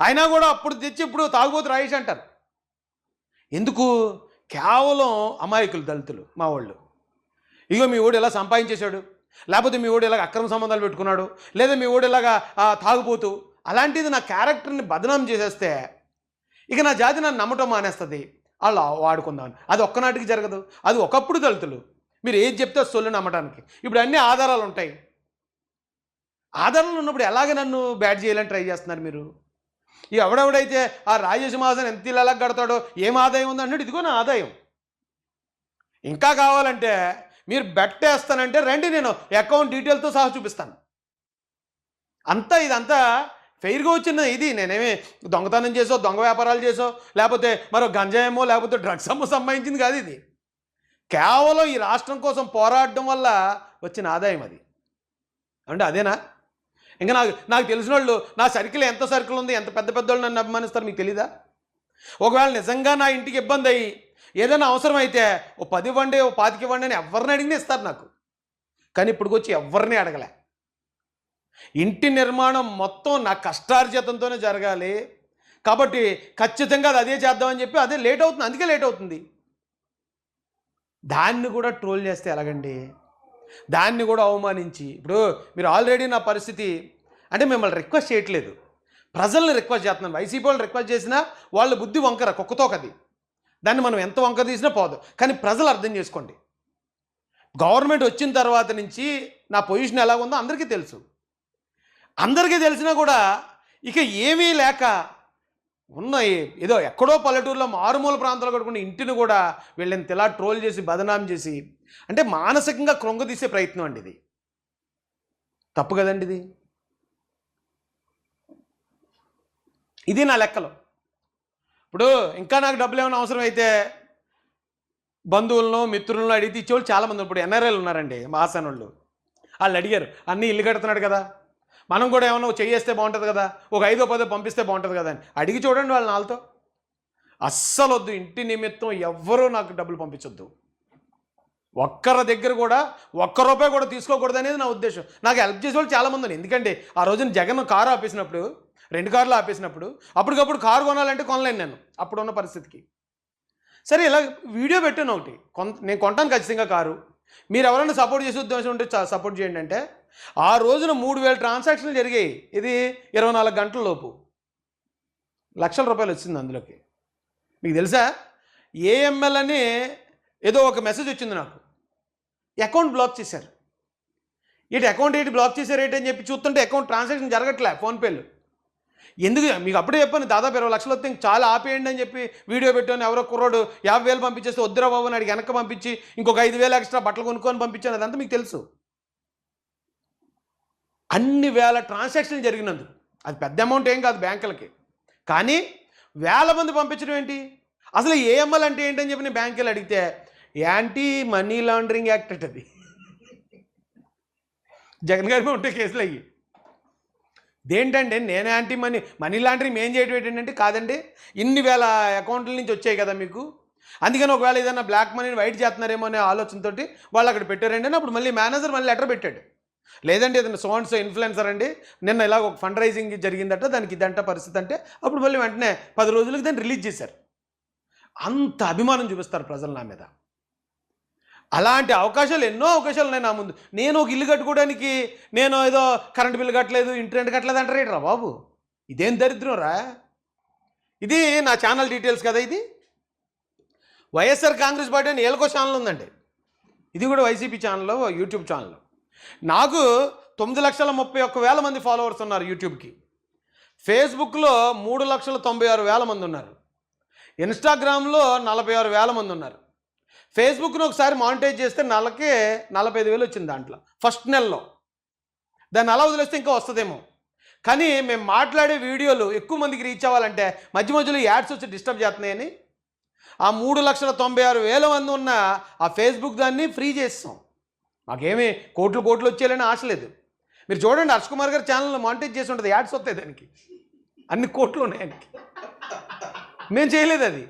అయినా కూడా అప్పుడు తెచ్చి ఇప్పుడు తాగుబోతు రాయేష్ అంటారు. ఎందుకు? కేవలం అమాయకులు, దళితులు మా వాళ్ళు. ఇగో మీ ఓడు ఇలా సంపాదించేశాడు, లేకపోతే మీ ఓడు ఇలాగ అక్రమ సంబంధాలు పెట్టుకున్నాడు, లేదా మీ ఓడు ఇలాగా తాగుపోతూ, అలాంటిది నా క్యారెక్టర్ని బదనాం చేసేస్తే ఇక నా జాతి నన్ను నమ్మటం మానేస్తుంది. వాళ్ళు వాడుకుందామని. అది ఒక్కనాటికి జరగదు. అది ఒకప్పుడు దళితులు. మీరు ఏది చెప్తే సొల్లు నమ్మటానికి. ఇప్పుడు అన్ని ఆధారాలు ఉంటాయి. ఆధారాలు ఉన్నప్పుడు ఎలాగ నన్ను బ్యాడ్ చేయాలని ట్రై చేస్తున్నారు మీరు? ఎవడెవడైతే ఆ రాజేష్ మాసన్ ఎంత ఇలా కడతాడో, ఏం ఆదాయం ఉంది అన్నాడు, ఇదిగో నా ఆదాయం. ఇంకా కావాలంటే మీరు బెట్టేస్తానంటే రండి, నేను అకౌంట్ డీటెయిల్తో సహా చూపిస్తాను. ఇదంతా ఫెయిర్గా వచ్చిన ఇది. నేనేమి దొంగతనం చేసో, దొంగ వ్యాపారాలు చేసో, లేకపోతే మరో గంజాయేమో, లేకపోతే డ్రగ్స్ అమ్మో సంబంధించింది కాదు ఇది. కేవలం ఈ రాష్ట్రం కోసం పోరాడడం వల్ల వచ్చిన ఆదాయం అది. అంటే అదేనా? ఇంకా నాకు తెలిసిన వాళ్ళు, నా సర్కిల్ ఎంత సర్కిల్ ఉంది, ఎంత పెద్ద వాళ్ళు నన్ను అభిమానిస్తారు మీకు తెలీదా? ఒకవేళ నిజంగా నా ఇంటికి ఇబ్బంది అయ్యి ఏదైనా అవసరం అయితే ఓ 10 ఇవ్వండి, ఓ 25 ఇవ్వండి అని ఎవరిని అడిగినా ఇస్తారు నాకు. కానీ ఇప్పటికొచ్చి ఎవరిని అడగలే. ఇంటి నిర్మాణం మొత్తం నా కష్టార్జితంతోనే జరగాలి కాబట్టి ఖచ్చితంగా అదే చేద్దామని చెప్పి అదే లేట్ అవుతుంది. అందుకే లేట్ అవుతుంది. దాన్ని కూడా ట్రోల్ చేస్తే ఎలాగండి? దాన్ని కూడా అవమానించి, ఇప్పుడు మీరు ఆల్రెడీ నా పరిస్థితి అంటే మిమ్మల్ని రిక్వెస్ట్ చేయట్లేదు, ప్రజల్ని రిక్వెస్ట్ చేస్తున్నాను. వైసీపీ వాళ్ళు రిక్వెస్ట్ చేసినా వాళ్ళ బుద్ధి వంకర, కుక్కతోకది. దాన్ని మనం ఎంత వంక తీసినా పోదు. కానీ ప్రజలు అర్థం చేసుకోండి, గవర్నమెంట్ వచ్చిన తర్వాత నుంచి నా పొజిషన్ ఎలా ఉందో అందరికీ తెలుసు. అందరికీ తెలిసినా కూడా ఇక ఏమీ లేక ఉన్న ఏదో ఎక్కడో పల్లెటూరులో మారుమూల ప్రాంతాల్లో కట్టుకున్న ఇంటిని కూడా వీళ్ళని ఇలా ట్రోల్ చేసి బదనాం చేసి, అంటే మానసికంగా కృంగదీసే ప్రయత్నం అండి ఇది. తప్పు కదండి ఇది. ఇది నా లెక్కలో. ఇప్పుడు ఇంకా నాకు డబ్బులు ఏమైనా అవసరం అయితే బంధువులను మిత్రులను అడిగితే ఇచ్చేవాళ్ళు చాలామంది. ఇప్పుడు ఎన్ఆర్ఐలు ఉన్నారండి, మాసానోళ్ళు. వాళ్ళు అడిగారు, అన్నీ ఇల్లు కడుతున్నాడు కదా, మనం కూడా ఏమన్నా చేయేస్తే బాగుంటుంది కదా, ఒక 5-10 పంపిస్తే బాగుంటుంది కదా అని అడిగి చూడండి వాళ్ళు నాళ్ళతో. అస్సలు వద్దు, ఇంటి నిమిత్తం ఎవ్వరూ నాకు డబ్బులు పంపించొద్దు. ఒక్కరి దగ్గర కూడా ₹1 కూడా తీసుకోకూడదు అనేది నా ఉద్దేశం. నాకు హెల్ప్ చేసే వాళ్ళు చాలామంది ఉన్నారు. ఎందుకంటే ఆ రోజున జగన్ కారు ఆపేసినప్పుడు, 2 కార్లు ఆపేసినప్పుడు అప్పటికప్పుడు కారు కొనాలంటే కొనలేను నేను అప్పుడున్న పరిస్థితికి. సరే ఇలా వీడియో పెట్టాను ఒకటి, నేను కొంటాను ఖచ్చితంగా కారు, మీరు ఎవరైనా సపోర్ట్ చేసే ఉద్దేశం ఉంటే సపోర్ట్ చేయండి అంటే, ఆ రోజున 3000 ట్రాన్సాక్షన్లు జరిగాయి. ఇది 24 గంటల లోపు ₹1,00,000 వచ్చింది అందులోకి. మీకు తెలుసా, ఏఎంఎల్ అని ఏదో ఒక మెసేజ్ వచ్చింది నాకు, అకౌంట్ బ్లాక్ చేశారు. అకౌంట్ బ్లాక్ చేశారు అని చెప్పి చూస్తుంటే అకౌంట్ ట్రాన్సాక్షన్ జరగట్లే ఫోన్పేలు. ఎందుకు మీకు అప్పుడే చెప్పాను, దాదాపు 20 లక్షలు వస్తే చాలా ఆపేయండి అని చెప్పి వీడియో పెట్టాను. ఎవరో కుర్రోడు 50,000 పంపించేస్తే వద్దురా బాబు అని అడిగి వెనక్కి పంపించి ఇంకొక 5,000 ఎక్స్ట్రా బట్టలు కొనుక్కొని పంపించాను. అదంతా మీకు తెలుసు. అన్ని వేల ట్రాన్సాక్షన్లు జరిగినందుకు అది పెద్ద అమౌంట్ ఏం కాదు బ్యాంకులకి, కానీ వేల మంది పంపించడం ఏంటి, అసలు ఏఎంఎల్ అంటే ఏంటని చెప్పి నేను బ్యాంకులు అడిగితే యాంటీ మనీ లాండరింగ్ యాక్ట్ అంటే అది. జగన్ గారి ఉంటే కేసులు అయ్యి దేంటంటే నేను యాంటీ మనీ లాండరింగ్ ఏం చేయడం ఏంటంటే, కాదండి ఇన్ని వేల అకౌంట్ల నుంచి వచ్చాయి కదా మీకు, అందుకని ఒకవేళ ఏదైనా బ్లాక్ మనీని వైట్ చేస్తున్నారేమో అనే ఆలోచనతో వాళ్ళు అక్కడ పెట్టారండి అని. అప్పుడు మళ్ళీ మేనేజర్ మళ్ళీ లెటర్ పెట్టాడు, లేదంటే ఏదైనా సోన్స్ ఇన్ఫ్లుయెన్సర్ అండి నిన్న ఇలా ఒక ఫండ్ రైజింగ్ జరిగిందట, దానికి ఇదంట పరిస్థితి అంటే, అప్పుడు మళ్ళీ వెంటనే 10 రోజులకు దాన్ని రిలీజ్ చేశారు. అంత అభిమానం చూపిస్తారు ప్రజలు నా మీద. అలాంటి అవకాశాలు ఎన్నో అవకాశాలు ఉన్నాయి నా ముందు. నేను ఒక ఇల్లు కట్టుకోవడానికి నేను ఏదో కరెంట్ బిల్లు కట్టలేదు, ఇంటర్నెట్ కట్టలేదు అంటారేట్రా బాబు, ఇదేం దరిద్రం రా. ఇది నా ఛానల్ డీటెయిల్స్ కదా. ఇది వైఎస్ఆర్ కాంగ్రెస్ పార్టీ అని ఏళ్ళకో ఛానల్ ఉందండి, ఇది కూడా వైసీపీ ఛానల్లో యూట్యూబ్ ఛానల్. నాకు 9,31,000 మంది ఫాలోవర్స్ ఉన్నారు యూట్యూబ్కి. ఫేస్బుక్లో 3,96,000 మంది ఉన్నారు. ఇన్స్టాగ్రామ్లో 46,000 మంది ఉన్నారు. ఫేస్బుక్ను ఒకసారి మానిటైజ్ చేస్తే నెలకి 45,000 వచ్చింది దాంట్లో ఫస్ట్ నెలలో. దాన్ని అలా వదిలేస్తే ఇంకా వస్తుందేమో, కానీ మేము మాట్లాడే వీడియోలు ఎక్కువ మందికి రీచ్ అవ్వాలంటే మధ్య మధ్యలో యాడ్స్ వచ్చి డిస్టర్బ్ చేస్తున్నాయని ఆ 3,96,000 మంది ఉన్న ఆ ఫేస్బుక్ దాన్ని ఫ్రీ చేస్తాం. మాకేమీ కోట్లు వచ్చేయాలని ఆశ లేదు. మీరు చూడండి, హర్ష్ కుమార్ గారి ఛానల్ మానిటైజ్ చేసి ఉంటుంది, యాడ్స్ వస్తాయి దానికి, అన్ని కోట్లు ఉన్నాయి ఆయనకి. మేము చేయలేదు అది.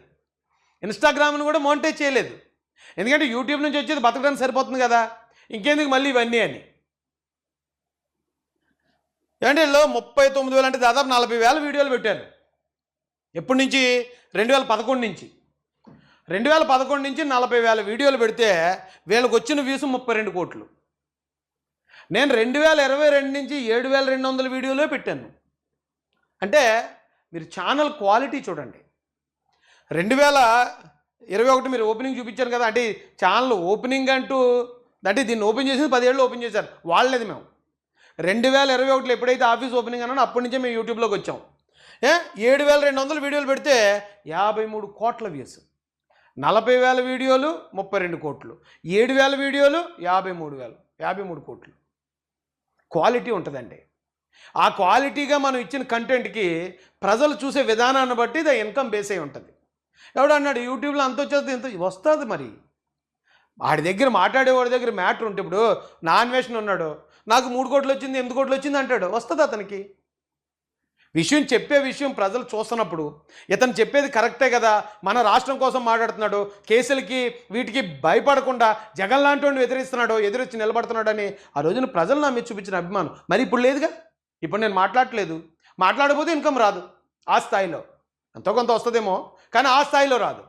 ఇన్స్టాగ్రామ్ను కూడా మానిటైజ్ చేయలేదు, ఎందుకంటే యూట్యూబ్ నుంచి వచ్చేది బతకడానికి సరిపోతుంది కదా, ఇంకెందుకు మళ్ళీ ఇవన్నీ అని. ఏమంటే వీళ్ళు 39,000 అంటే దాదాపు 40,000 వీడియోలు పెట్టారు. ఎప్పటి నుంచి? 2011 నుంచి. 2011 నుంచి 40,000 వీడియోలు పెడితే వీళ్ళకి వచ్చిన వ్యూస్ 32 కోట్లు. నేను 2022 నుంచి 7,200 వీడియోలో పెట్టాను. అంటే మీరు ఛానల్ క్వాలిటీ చూడండి. 2021 మీరు ఓపెనింగ్ చూపించారు కదా, అంటే ఛానల్ ఓపెనింగ్ అంటూ అంటే దీన్ని ఓపెన్ చేసింది 10 ఏళ్ళు ఓపెన్ చేశారు వాళ్ళేది. మేము 2021లో ఎప్పుడైతే ఆఫీస్ ఓపెనింగ్ అన్నానో అప్పటి నుంచే మేము యూట్యూబ్లోకి వచ్చాం. 7,200 వీడియోలు పెడితే 53 కోట్ల వ్యూస్. 40,000 వీడియోలు 32 కోట్లు, 7,000 వీడియోలు 53 కోట్లు. క్వాలిటీ ఉంటుందండి. ఆ క్వాలిటీగా మనం ఇచ్చిన కంటెంట్కి ప్రజలు చూసే విధానాన్ని బట్టి ఇది ఇన్కమ్ బేస్ అయి ఉంటుంది. ఎవడు అన్నాడు యూట్యూబ్లో అంత వచ్చేది ఇంత వస్తుంది. మరి వాడి దగ్గర మాట్లాడేవాడి దగ్గర మ్యాటర్ ఉంటే, ఇప్పుడు నా అన్వేషణ ఉన్నాడు, నాకు 3 కోట్లు వచ్చింది 8 కోట్లు వచ్చింది అంటాడు, వస్తుంది అతనికి. చెప్పే విషయం ప్రజలు చూస్తున్నప్పుడు ఇతను చెప్పేది కరెక్టే కదా, మన రాష్ట్రం కోసం మాట్లాడుతున్నాడు, కేసులకి వీటికి భయపడకుండా జగన్ లాంటి వాడిని ఎదిరించి నిలబడుతున్నాడు అని ఆ రోజున ప్రజలు నా మీద చూపించిన అభిమానం మరి ఇప్పుడు లేదుగా. ఇప్పుడు నేను మాట్లాడకపోతే ఇన్కమ్ రాదు. ఆ స్థాయిలో ఎంతో కొంత వస్తుందేమో, కానీ ఆ స్థాయిలో రాదు.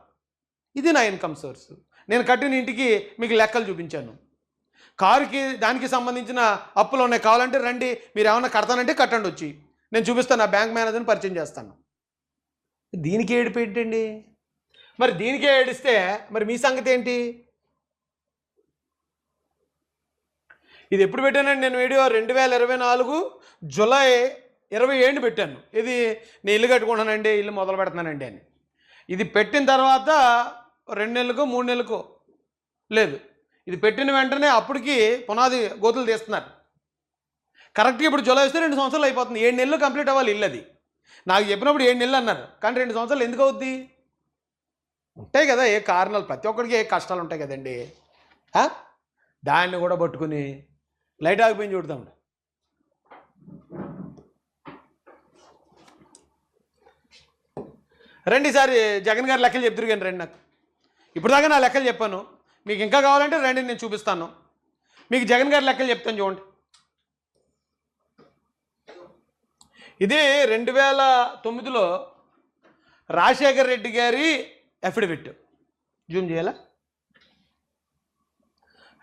ఇది నా ఇన్కమ్ సోర్స్. నేను కట్టిన ఇంటికి మీకు లెక్కలు చూపించాను. కారుకి దానికి సంబంధించిన అప్పులు ఉన్నాయి, కావాలంటే రండి, మీరు ఏమన్నా కడతానంటే కట్టండి, వచ్చి నేను చూపిస్తాను, నా బ్యాంక్ మేనేజర్ని పరిచయం చేస్తాను. దీనికి ఏడిపెట్టండి. మరి దీనికే ఏడిస్తే మరి మీ సంగతి ఏంటి? ఇది ఎప్పుడు పెట్టానండి నేను వీడియో? 2024 జూలై 27 పెట్టాను. ఇది నేను ఇల్లు కట్టుకుంటానండి, ఇల్లు మొదలు పెడుతున్నానండి అని. ఇది పెట్టిన తర్వాత 2 నెలలకో 3 నెలలకో లేదు, ఇది పెట్టిన వెంటనే అప్పటికి పునాది గోతులు తీస్తున్నారు. కరెక్ట్గా ఇప్పుడు జూలై వస్తే 2 సంవత్సరాలు అయిపోతుంది. 7 నెలలు కంప్లీట్ అవ్వాలి ఇల్లు. అది నాకు చెప్పినప్పుడు 7 నెలలు అన్నారు, కానీ 2 సంవత్సరాలు ఎందుకు అవుద్ది? ఉంటాయి కదా ఏ కారణాలు, ప్రతి ఒక్కరికి ఏ కష్టాలు ఉంటాయి కదండి. దాన్ని కూడా పట్టుకుని లైట్ ఆగిపోయింది చూడతాం. రండి ఈసారి జగన్ గారు లెక్కలు చెప్తురు కానీ రండి. నాకు ఇప్పుడు దాకా నా లెక్కలు చెప్పాను, మీకు ఇంకా కావాలంటే రండి నేను చూపిస్తాను. మీకు జగన్ గారి లెక్కలు చెప్తాను చూడండి. ఇది 2009లో రాజశేఖర్ రెడ్డి గారి అఫిడవిట్. జూమ్ చేయాలా?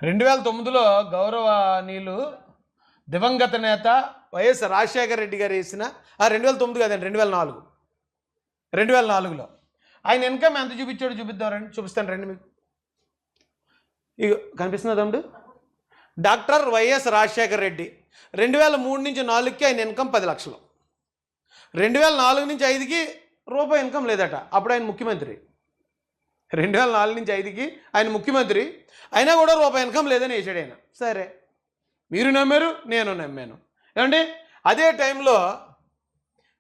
2009లో గౌరవనీయులు దివంగత నేత వైఎస్ రాజశేఖర్ రెడ్డి గారు వేసిన 2009 కాదండి 2004లో ఆయన ఇన్కమ్ ఎంత చూపించాడు చూపిద్దాం, చూపిస్తాను రండి. మీకు ఇక కనిపిస్తున్నా తమ్ముడు? డాక్టర్ వైఎస్ రాజశేఖర్ రెడ్డి 2003 నుంచి 4కి ఆయన ఇన్కమ్ 10 లక్షలు. 2004 నుంచి 5కి రూపాయి ఇన్కమ్ లేదట. అప్పుడు ఆయన ముఖ్యమంత్రి. 2004 నుంచి 5కి ఆయన ముఖ్యమంత్రి అయినా కూడా రూపాయి ఇన్కమ్ లేదని వేసాడు ఆయన. సరే, మీరు నమ్మారు, నేను నమ్మాను. ఏమండి అదే టైంలో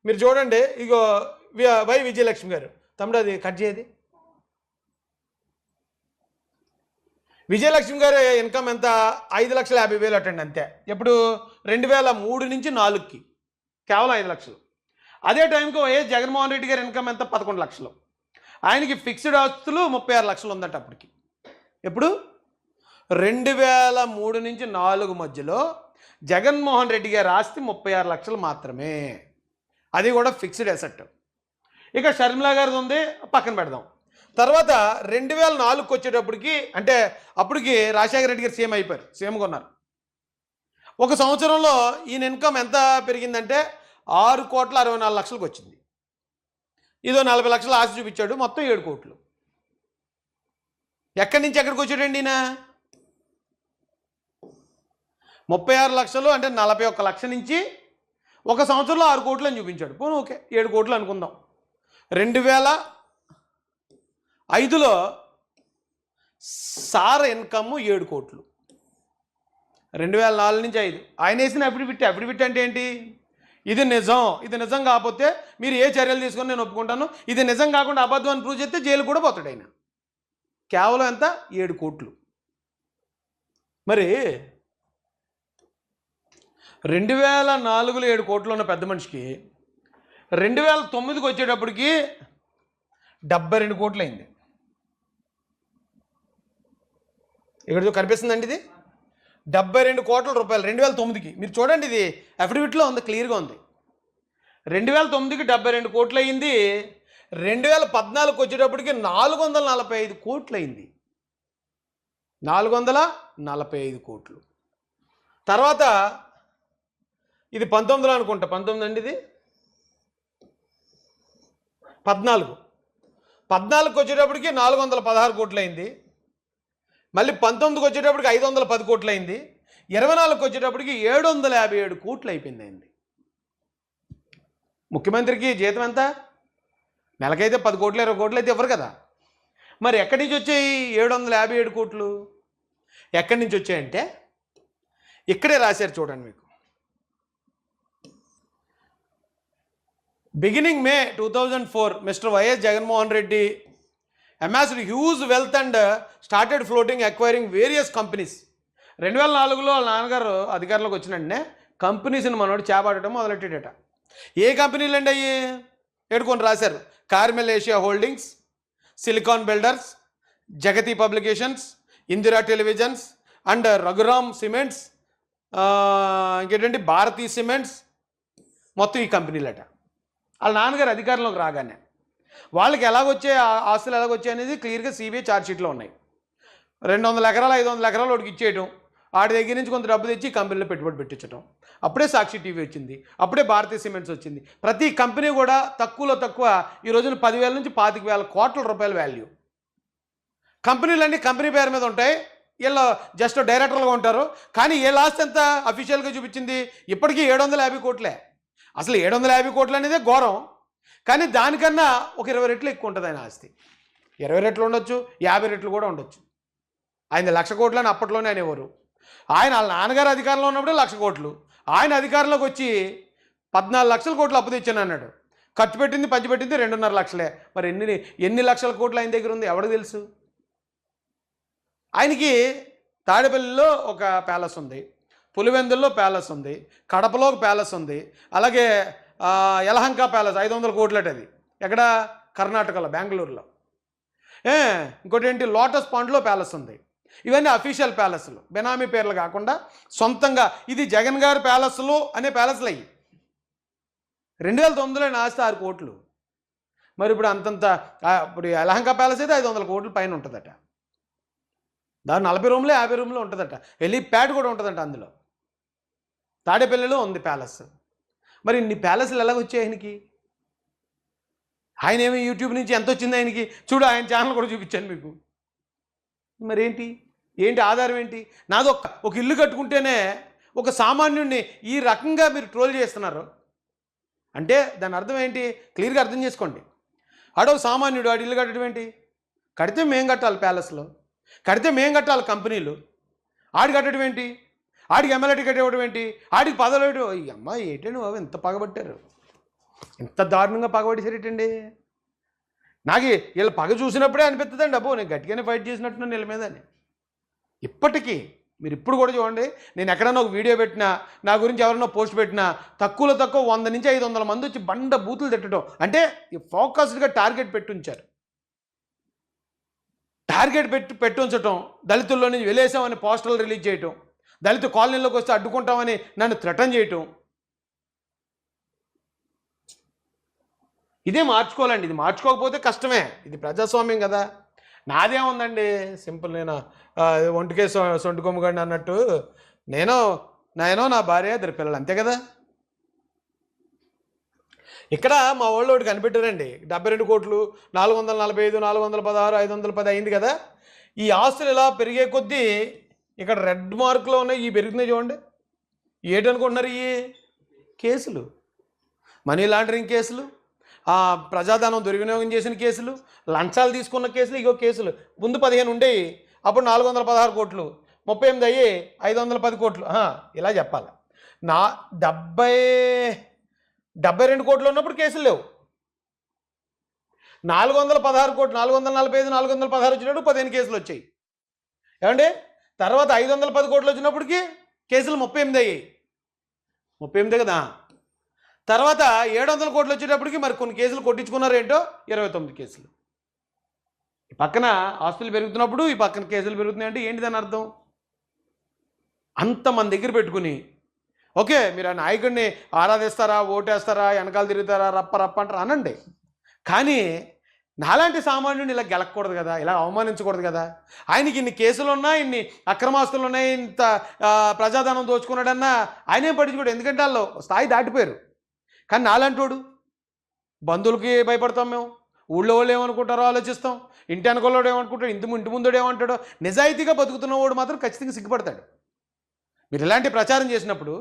మీరు చూడండి, ఇగో వై విజయలక్ష్మి గారు. తమ్ముడు అది కట్ చేయది. విజయలక్ష్మి గారు ఇన్కమ్ ఎంత? 5,50,000 అటండి అంతే. ఎప్పుడు? 2003 నుంచి 4కి కేవలం 5 లక్షలు. అదే టైంకి వైఎస్ జగన్మోహన్ రెడ్డి గారి ఇన్కమ్ ఎంత? 11 లక్షలు. ఆయనకి ఫిక్స్డ్ ఆస్తులు 36 లక్షలు ఉందట అప్పటికి. ఎప్పుడు? 2003 నుంచి 4 మధ్యలో జగన్మోహన్ రెడ్డి గారి ఆస్తి 36 లక్షలు మాత్రమే, అది కూడా ఫిక్స్డ్ అసెట్. ఇక షర్మిలా గారిది ఉంది, పక్కన పెడదాం. తర్వాత 2004కి వచ్చేటప్పటికి, అంటే అప్పటికి రాజశేఖర రెడ్డి గారు సీఎం అయిపోయారు, సీఎంగా ఉన్నారు. ఒక సంవత్సరంలో ఈయన ఇన్కమ్ ఎంత పెరిగిందంటే 6,64,00,000కి వచ్చింది. ఇదో 40 లక్షల ఆస్తి చూపించాడు, మొత్తం 7 కోట్లు. ఎక్కడి నుంచి ఎక్కడికి వచ్చాడండి ఈయన? 36 లక్షలు అంటే 41 లక్ష నుంచి ఒక సంవత్సరంలో 6 కోట్లు అని చూపించాడు. పోనీ ఓకే, 7 కోట్లు అనుకుందాం. 2005లో సార్ ఇన్కమ్ 7 కోట్లు. 2004 నుంచి 5 ఆయన వేసిన అఫిడవిట్ అంటే ఏంటి? ఇది నిజం, ఇది నిజం కాకపోతే మీరు ఏ చర్యలు తీసుకొని నేను ఒప్పుకుంటాను, ఇది నిజం కాకుండా అబద్ధం అని ప్రూవ్ చేస్తే జైలు కూడా పోతాడు ఆయన. కేవలం ఎంత? 7 కోట్లు. మరి 2004లో 7 కోట్లు ఉన్న పెద్ద మనిషికి 2009కి వచ్చేటప్పటికి 72 కోట్లు అయింది. ఇక్కడ కనిపిస్తుందండి, ఇది 72 కోట్ల రూపాయలు 2009కి. మీరు చూడండి, ఇది అఫిడవిట్లో ఉంది, క్లియర్గా ఉంది. 2009కి 72 కోట్లు అయింది. 2014కి వచ్చేటప్పటికి 445 కోట్లు అయింది. 445 కోట్లు. తర్వాత ఇది 19లో అనుకుంటా, 19 అండి ఇది. 14కి వచ్చేటప్పటికి 416 కోట్లు అయింది. మళ్ళీ 19కి వచ్చేటప్పటికి 510 కోట్లు అయింది. 24కి వచ్చేటప్పటికి 757 కోట్లు అయిపోయింది అయింది. ముఖ్యమంత్రికి జీతం ఎంత? నెలకైతే 10 కోట్లు 20 కోట్లు అయితే ఇవ్వరు కదా. మరి ఎక్కడి నుంచి వచ్చాయి 757 కోట్లు? ఎక్కడి నుంచి వచ్చాయంటే ఇక్కడే రాశారు చూడండి మీకు. Beginning May 2004, Mr. YS Jaganmohan Reddy amassed huge wealth and started floating, acquiring various companies. 2004లో వాళ్ళ నాన్నగారు అధికారంలోకి వచ్చినట్టే కంపెనీస్ని మనోడు చేపట్టడం మొదలెట్టాడట. ఏ కంపెనీలు అండి అయ్యి? ఎడుకొని రాశారు. Carmel Asia Holdings, Silicon Builders, Jagati Publications, Indira Televisions and Raghuram Cements, ఇంకేంటంటే భారతీ సిమెంట్స్, మొత్తం ఈ కంపెనీలట. వాళ్ళ నాన్నగారు అధికారంలోకి రాగానే వాళ్ళకి ఎలాగొచ్చే ఆస్తులు ఎలాగొచ్చాయి అనేది క్లియర్గా సిబిఐ ఛార్జ్షీట్లో ఉన్నాయి. 200 ఎకరాలు 500 ఎకరాలు వాడికి ఇచ్చేయటం, వాడి దగ్గర నుంచి కొంత డబ్బు తెచ్చి కంపెనీలో పెట్టుబడి పెట్టించడం. అప్పుడే సాక్షి టీవీ వచ్చింది, అప్పుడే భారతీయ సిమెంట్స్ వచ్చింది. ప్రతి కంపెనీ కూడా తక్కువలో తక్కువ ఈ రోజున 10,000 నుంచి 25,000 కోట్ల రూపాయల వాల్యూ. కంపెనీలన్నీ కంపెనీ పేరు మీద ఉంటాయి, వీళ్ళు జస్ట్ డైరెక్టర్లుగా ఉంటారు. కానీ ఏ లాస్ట్ ఎంత అఫీషియల్గా చూపించింది ఇప్పటికీ 750 కోట్లే. అసలు 750 కోట్లు అనేదే ఘోరం. కానీ దానికన్నా ఒక 20 రెట్లు ఎక్కువ ఉంటుంది ఆయన ఆస్తి. 20 రెట్లు ఉండొచ్చు, 50 రెట్లు కూడా ఉండొచ్చు. ఆయన 1,00,000 కోట్లు అని అప్పట్లోనే అనేవారు. ఆయన వాళ్ళ నాన్నగారు అధికారంలో ఉన్నప్పుడే 1,00,000 కోట్లు. ఆయన అధికారంలోకి వచ్చి 14 లక్షల కోట్లు అప్పు తెచ్చాను అన్నాడు. ఖర్చు పెట్టింది పంచిపెట్టింది 2.5 లక్షలే. మరి ఎన్ని లక్షల కోట్లు ఆయన దగ్గర ఉంది ఎవరికి తెలుసు? ఆయనకి తాడేపల్లిలో ఒక ప్యాలెస్ ఉంది, పులివెందుల్లో ప్యాలెస్ ఉంది, కడపలో ఒక ప్యాలెస్ ఉంది, అలాగే యలహంక ప్యాలెస్ 500 కోట్లట. అది ఎక్కడ? కర్ణాటకలో, బెంగళూరులో. ఇంకోటి ఏంటి, లోటస్ పాండ్లో ప్యాలెస్ ఉంది. ఇవన్నీ అఫీషియల్ ప్యాలెస్లు, బెనామీ పేర్లు కాకుండా సొంతంగా. ఇది జగన్ గారి ప్యాలెస్లు అనే ప్యాలెస్లు అయ్యి 2009లో ఆస్తి 6 కోట్లు. మరి ఇప్పుడు అంతంత ఇప్పుడు యలహంక ప్యాలెస్ అయితే 500 కోట్ల పైన ఉంటుందట. దాని 40 రూమ్లు 50 రూమ్లు ఉంటుందట. ప్యాడ్ కూడా ఉంటుందంట అందులో. తాడేపల్లిలో ఉంది ప్యాలెస్. మరి ఇన్ని ప్యాలెస్లు ఎలాగొచ్చాయి ఆయనకి? ఆయన ఏమి యూట్యూబ్ నుంచి ఎంత వచ్చింది ఆయనకి? చూడు, ఆయన ఛానల్ కూడా చూపించాను మీకు. మరి ఏంటి ఆధారం ఏంటి? నాది ఒక ఇల్లు కట్టుకుంటేనే ఒక సామాన్యుడిని ఈ రకంగా మీరు ట్రోల్ చేస్తున్నారు అంటే దాని అర్థం ఏంటి? క్లియర్గా అర్థం చేసుకోండి. ఆడో సామాన్యుడు, ఆడు ఇల్లు కట్టడం ఏంటి? కడితే మేం కట్టాలి, ప్యాలెస్లో కడితే మేం కట్టాలి కంపెనీలు. ఆడి కట్టడం ఏంటి? ఆడికి ఎమ్మెల్యే టికెట్ ఇవ్వడం ఏంటి? ఆడికి పదవులు ఇవ్వడం. ఈ అమ్మ ఏంటండి బాబు, ఎంత పగబట్టారు, ఎంత దారుణంగా పగబట్టేసారేటండి. నాకు వీళ్ళ పగ చూసినప్పుడే అనిపిస్తుందండి, అబ్బో నేను గట్టిగానే ఫైట్ చేసినట్టున్నాను వీళ్ళ మీద అని. ఇప్పటికీ మీరు ఇప్పుడు కూడా చూడండి, నేను ఎక్కడైనా ఒక వీడియో పెట్టినా, నా గురించి ఎవరైనా పోస్ట్ పెట్టినా తక్కువలో తక్కువ 100 నుంచి 500 మంది వచ్చి బండ బూతులు తిట్టడం. అంటే ఫోకస్డ్గా టార్గెట్ పెట్టుంచారు. టార్గెట్ పెట్టి ఉంచటం, దళితుల్లో నుంచి వెలేసామని పోస్టర్లు రిలీజ్ చేయటం, దళిత కాలనీలోకి వస్తే అడ్డుకుంటామని నన్ను థ్రెటన్ చేయటం. ఇదే మార్చుకోవాలండి. ఇది మార్చుకోకపోతే కష్టమే. ఇది ప్రజాస్వామ్యం కదా. నాదేముందండి, సింపుల్. నేను ఒంటికే సొంటి కొమ్ముగండి అన్నట్టు నేను నా భార్య 2 పిల్లలు, అంతే కదా. ఇక్కడ మా వాళ్ళు ఒకటి కనిపెట్టారండి, 72 కోట్లు, 445, 416, 510 అయింది కదా. ఈ ఆస్తులు ఇలా పెరిగే కొద్దీ ఇక్కడ రెడ్ మార్కులో ఉన్నాయి, ఇవి పెరుగుతున్నాయి చూడండి. ఏంటనుకుంటున్నారు? ఈ కేసులు, మనీ లాండరింగ్ కేసులు, ప్రజాధనం దుర్వినియోగం చేసిన కేసులు, లంచాలు తీసుకున్న కేసులు. ఇగో కేసులు ముందు 15 ఉండేవి, అప్పుడు 416 కోట్లు, 38 అయ్యి 510 కోట్లు. ఇలా చెప్పాలి. 72 కోట్లు ఉన్నప్పుడు కేసులు లేవు. 416 కోట్లు, 445, 416 వచ్చినప్పుడు 15 కేసులు వచ్చాయి. ఏమండి? తర్వాత 510 కోట్లు వచ్చినప్పటికీ కేసులు 38 అయ్యాయి. 38 కదా. తర్వాత 700 కోట్లు వచ్చేటప్పటికి మరి కొన్ని కేసులు కొట్టించుకున్నారు ఏంటో, 29 కేసులు. ఈ పక్కన ఆస్తులు పెరుగుతున్నప్పుడు ఈ పక్కన కేసులు పెరుగుతున్నాయి అంటే ఏంటి దాని అర్థం? అంతమంది దగ్గర పెట్టుకుని, ఓకే మీరు ఆ నాయకుడిని ఆరాధిస్తారా, ఓటేస్తారా, వెనకాల తిరుగుతారా, రప్ప అంటారా అనండి. కానీ నాలాంటి సామాన్యుని ఇలా గెలకూడదు కదా, ఇలా అవమానించకూడదు కదా. ఆయనకి ఇన్ని కేసులు ఉన్నాయి, ఇన్ని అక్రమాస్తులు ఉన్నాయి, ఇంత ప్రజాధనం దోచుకున్నాడన్నా ఆయనేం పట్టించుకోడు. ఎందుకంటే వాళ్ళు స్థాయి దాటిపోయారు. కానీ నాలాంటి వాడు, బంధువులకి భయపడతాం మేము, ఊళ్ళో వాళ్ళు ఏమనుకుంటారో ఆలోచిస్తాం, ఇంటి వెనకలోడు ఏమనుకుంటాడు, ఇంటి ముందుడు ఏమంటాడో. నిజాయితీగా బతుకుతున్నవాడు మాత్రం ఖచ్చితంగా సిగ్గుపడతాడు. మీరు ఇలాంటి ప్రచారం చేసినప్పుడు,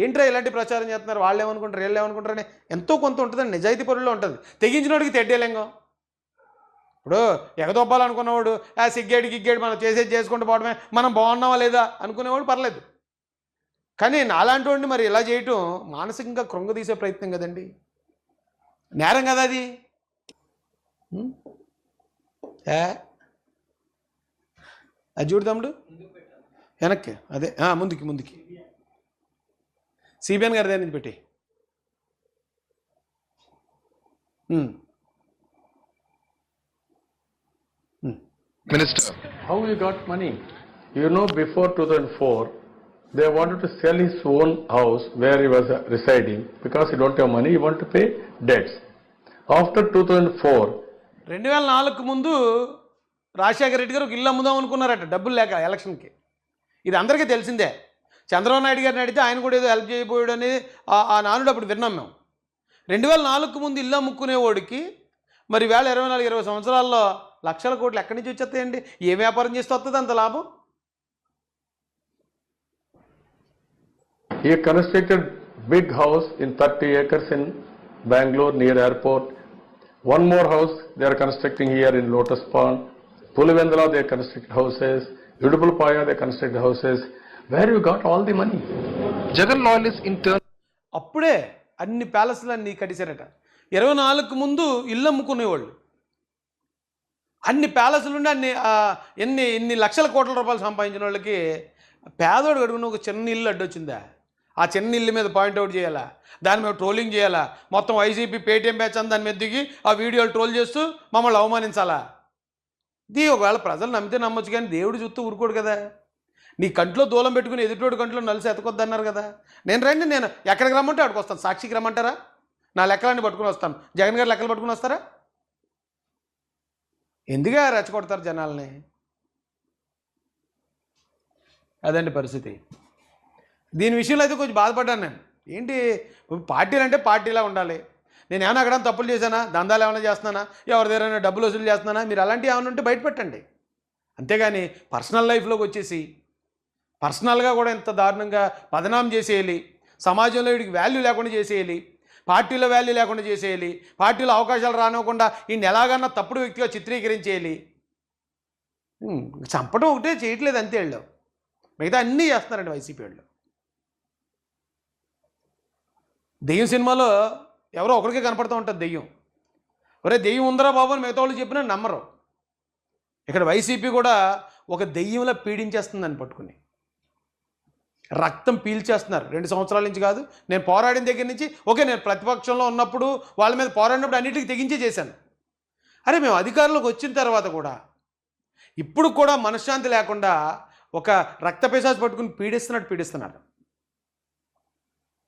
ఏంట్రా ఇలాంటి ప్రచారం చేస్తున్నారు, వాళ్ళు ఏమనుకుంటారు, వీళ్ళు ఏమనుకుంటారని ఎంతో కొంత ఉంటుందండి, నిజాయితీ పరుల్లో ఉంటుంది. తెగించినోడికి తెడ్డేలేంగం. ఇప్పుడు ఎగదొబ్బాలనుకున్నవాడు సిగ్గేడు గిగ్గేడు మనం చేసేది చేసుకుంటూ పోవడమే, మనం బాగున్నావా లేదా అనుకునేవాడు పర్లేదు. కానీ నాలాంటి వాడిని మరి ఇలా చేయటం మానసికంగా కృంగదీసే ప్రయత్నం కదండి, నేరం కదా అది. అది చూడు తమ్ముడు, వెనక్కి అదే ముందుకి సిబిఎన్ గారి దగ్గర నుంచి పెట్టి. Minister, how you got money? You know, before 2004, they wanted to sell his own house where he was residing because he don't have money, he want to pay debts. After 2004, 2004 ముందు రాజశేఖర రెడ్డి గారు ఒక ఇల్లు అమ్ముదాం అనుకున్నారట, డబ్బులు లేక ఎలక్షన్కి. ఇది అందరికీ తెలిసిందే. చంద్రబాబు నాయుడు గారిని అడిగితే ఆయన కూడా ఏదో హెల్ప్ చేయబోయాడు అనేది ఆ నానుడు అప్పుడు విన్నాం మేము. 2004కు ముందు ఇల్లు అమ్ముకునేవాడికి మరి వేళ 24-20 సంవత్సరాల్లో లక్షల కోట్లు ఎక్కడి నుంచి వచ్చేస్తాయండి? ఏ వ్యాపారం చేస్తే వస్తుంది అంత లాభం? He constructed big house in 30 acres in Bangalore near airport. One more house they are constructing here in Lotus Pond. Pulivendala they construct houses. Udupalpaya they construct houses. Where you got all the money? Jagan loyalists in turn అప్పుడే అన్ని ప్యాలెస్లు అన్ని కట్టిశారట. 24కు ముందు ఇల్లు అమ్ముకునేవాళ్ళు అన్ని ప్యాలెస్లు ఉండి ఎన్ని లక్షల కోట్ల రూపాయలు సంపాదించిన వాళ్ళకి పేదోడు అడుగున ఒక చిన్న ఇల్లు అడ్డొచ్చిందా? ఆ చిన్న ఇల్లు మీద పాయింట్అవుట్ చేయాలా, దాని మీద ట్రోలింగ్ చేయాలా, మొత్తం వైసీపీ పేటీఎం బ్యాచ్ అని దాని మీద దిగి ఆ వీడియోలు ట్రోల్ చేస్తూ మమ్మల్ని అవమానించాలా? ఇది ఒకవేళ ప్రజలు నమ్మితే నమ్మొచ్చు, కానీ దేవుడు చూస్తూ ఊరుకోడు కదా. నీ కంట్లో దూలం పెట్టుకుని ఎదుటోడు కంట్లో నలిసి ఎతకొద్దు అన్నారు కదా. నేను ఎక్కడికి రమ్మంటే అక్కడికి వస్తాను. సాక్షికి రమ్మంటారా? నా లెక్కలన్నీ పట్టుకుని వస్తాను. జగన్ గారు లెక్కలు పట్టుకుని వస్తారా? ఎందుగా రెచ్చగొడతారు జనాల్ని? అదండి పరిస్థితి. దీని విషయంలో అయితే కొంచెం బాధపడ్డాను నేను. ఏంటి పార్టీలు అంటే పార్టీలా ఉండాలి. నేను ఏమైనా అక్కడ తప్పులు చేశానా, దందాలు ఏమైనా చేస్తున్నానా, ఎవరి దగ్గర డబ్బులు వసూలు చేస్తున్నానా, మీరు అలాంటివి ఏమైనా ఉంటే బయటపెట్టండి. అంతేగాని పర్సనల్ లైఫ్లోకి వచ్చేసి పర్సనల్గా కూడా ఇంత దారుణంగా బదనాం చేసేయాలి, సమాజంలో వీడికి వాల్యూ లేకుండా చేసేయాలి, పార్టీలో వాల్యూ లేకుండా చేసేయాలి, పార్టీలో అవకాశాలు రానివ్వకుండా ఈయన ఎలాగన్నా తప్పుడు వ్యక్తిగా చిత్రీకరించేయాలి. చంపడం ఒకటే చేయట్లేదు అంతే. వాళ్ళు మిగతా అన్నీ చేస్తున్నారండి వైసీపీ వాళ్ళు. దెయ్యం సినిమాలో ఎవరో ఒకరికే కనపడుతూ ఉంటుంది దెయ్యం. ఒరే దెయ్యం ఉందరా బాబు అని మిగతా వాళ్ళు చెప్పినా నమ్మరు. ఇక్కడ వైసీపీ కూడా ఒక దెయ్యంలా పీడించేస్తుందని పట్టుకుని రక్తం పీల్చేస్తున్నారు. 2 సంవత్సరాల నుంచి కాదు, నేను పోరాడిన దగ్గర నుంచి. ఓకే, నేను ప్రతిపక్షంలో ఉన్నప్పుడు వాళ్ళ మీద పోరాడినప్పుడు అన్నిటికీ తెగించే చేశాను. అరే మేము అధికారంలోకి వచ్చిన తర్వాత కూడా ఇప్పుడు కూడా మనశ్శాంతి లేకుండా ఒక రక్త పిశాచు పట్టుకుని పీడిస్తున్నారు.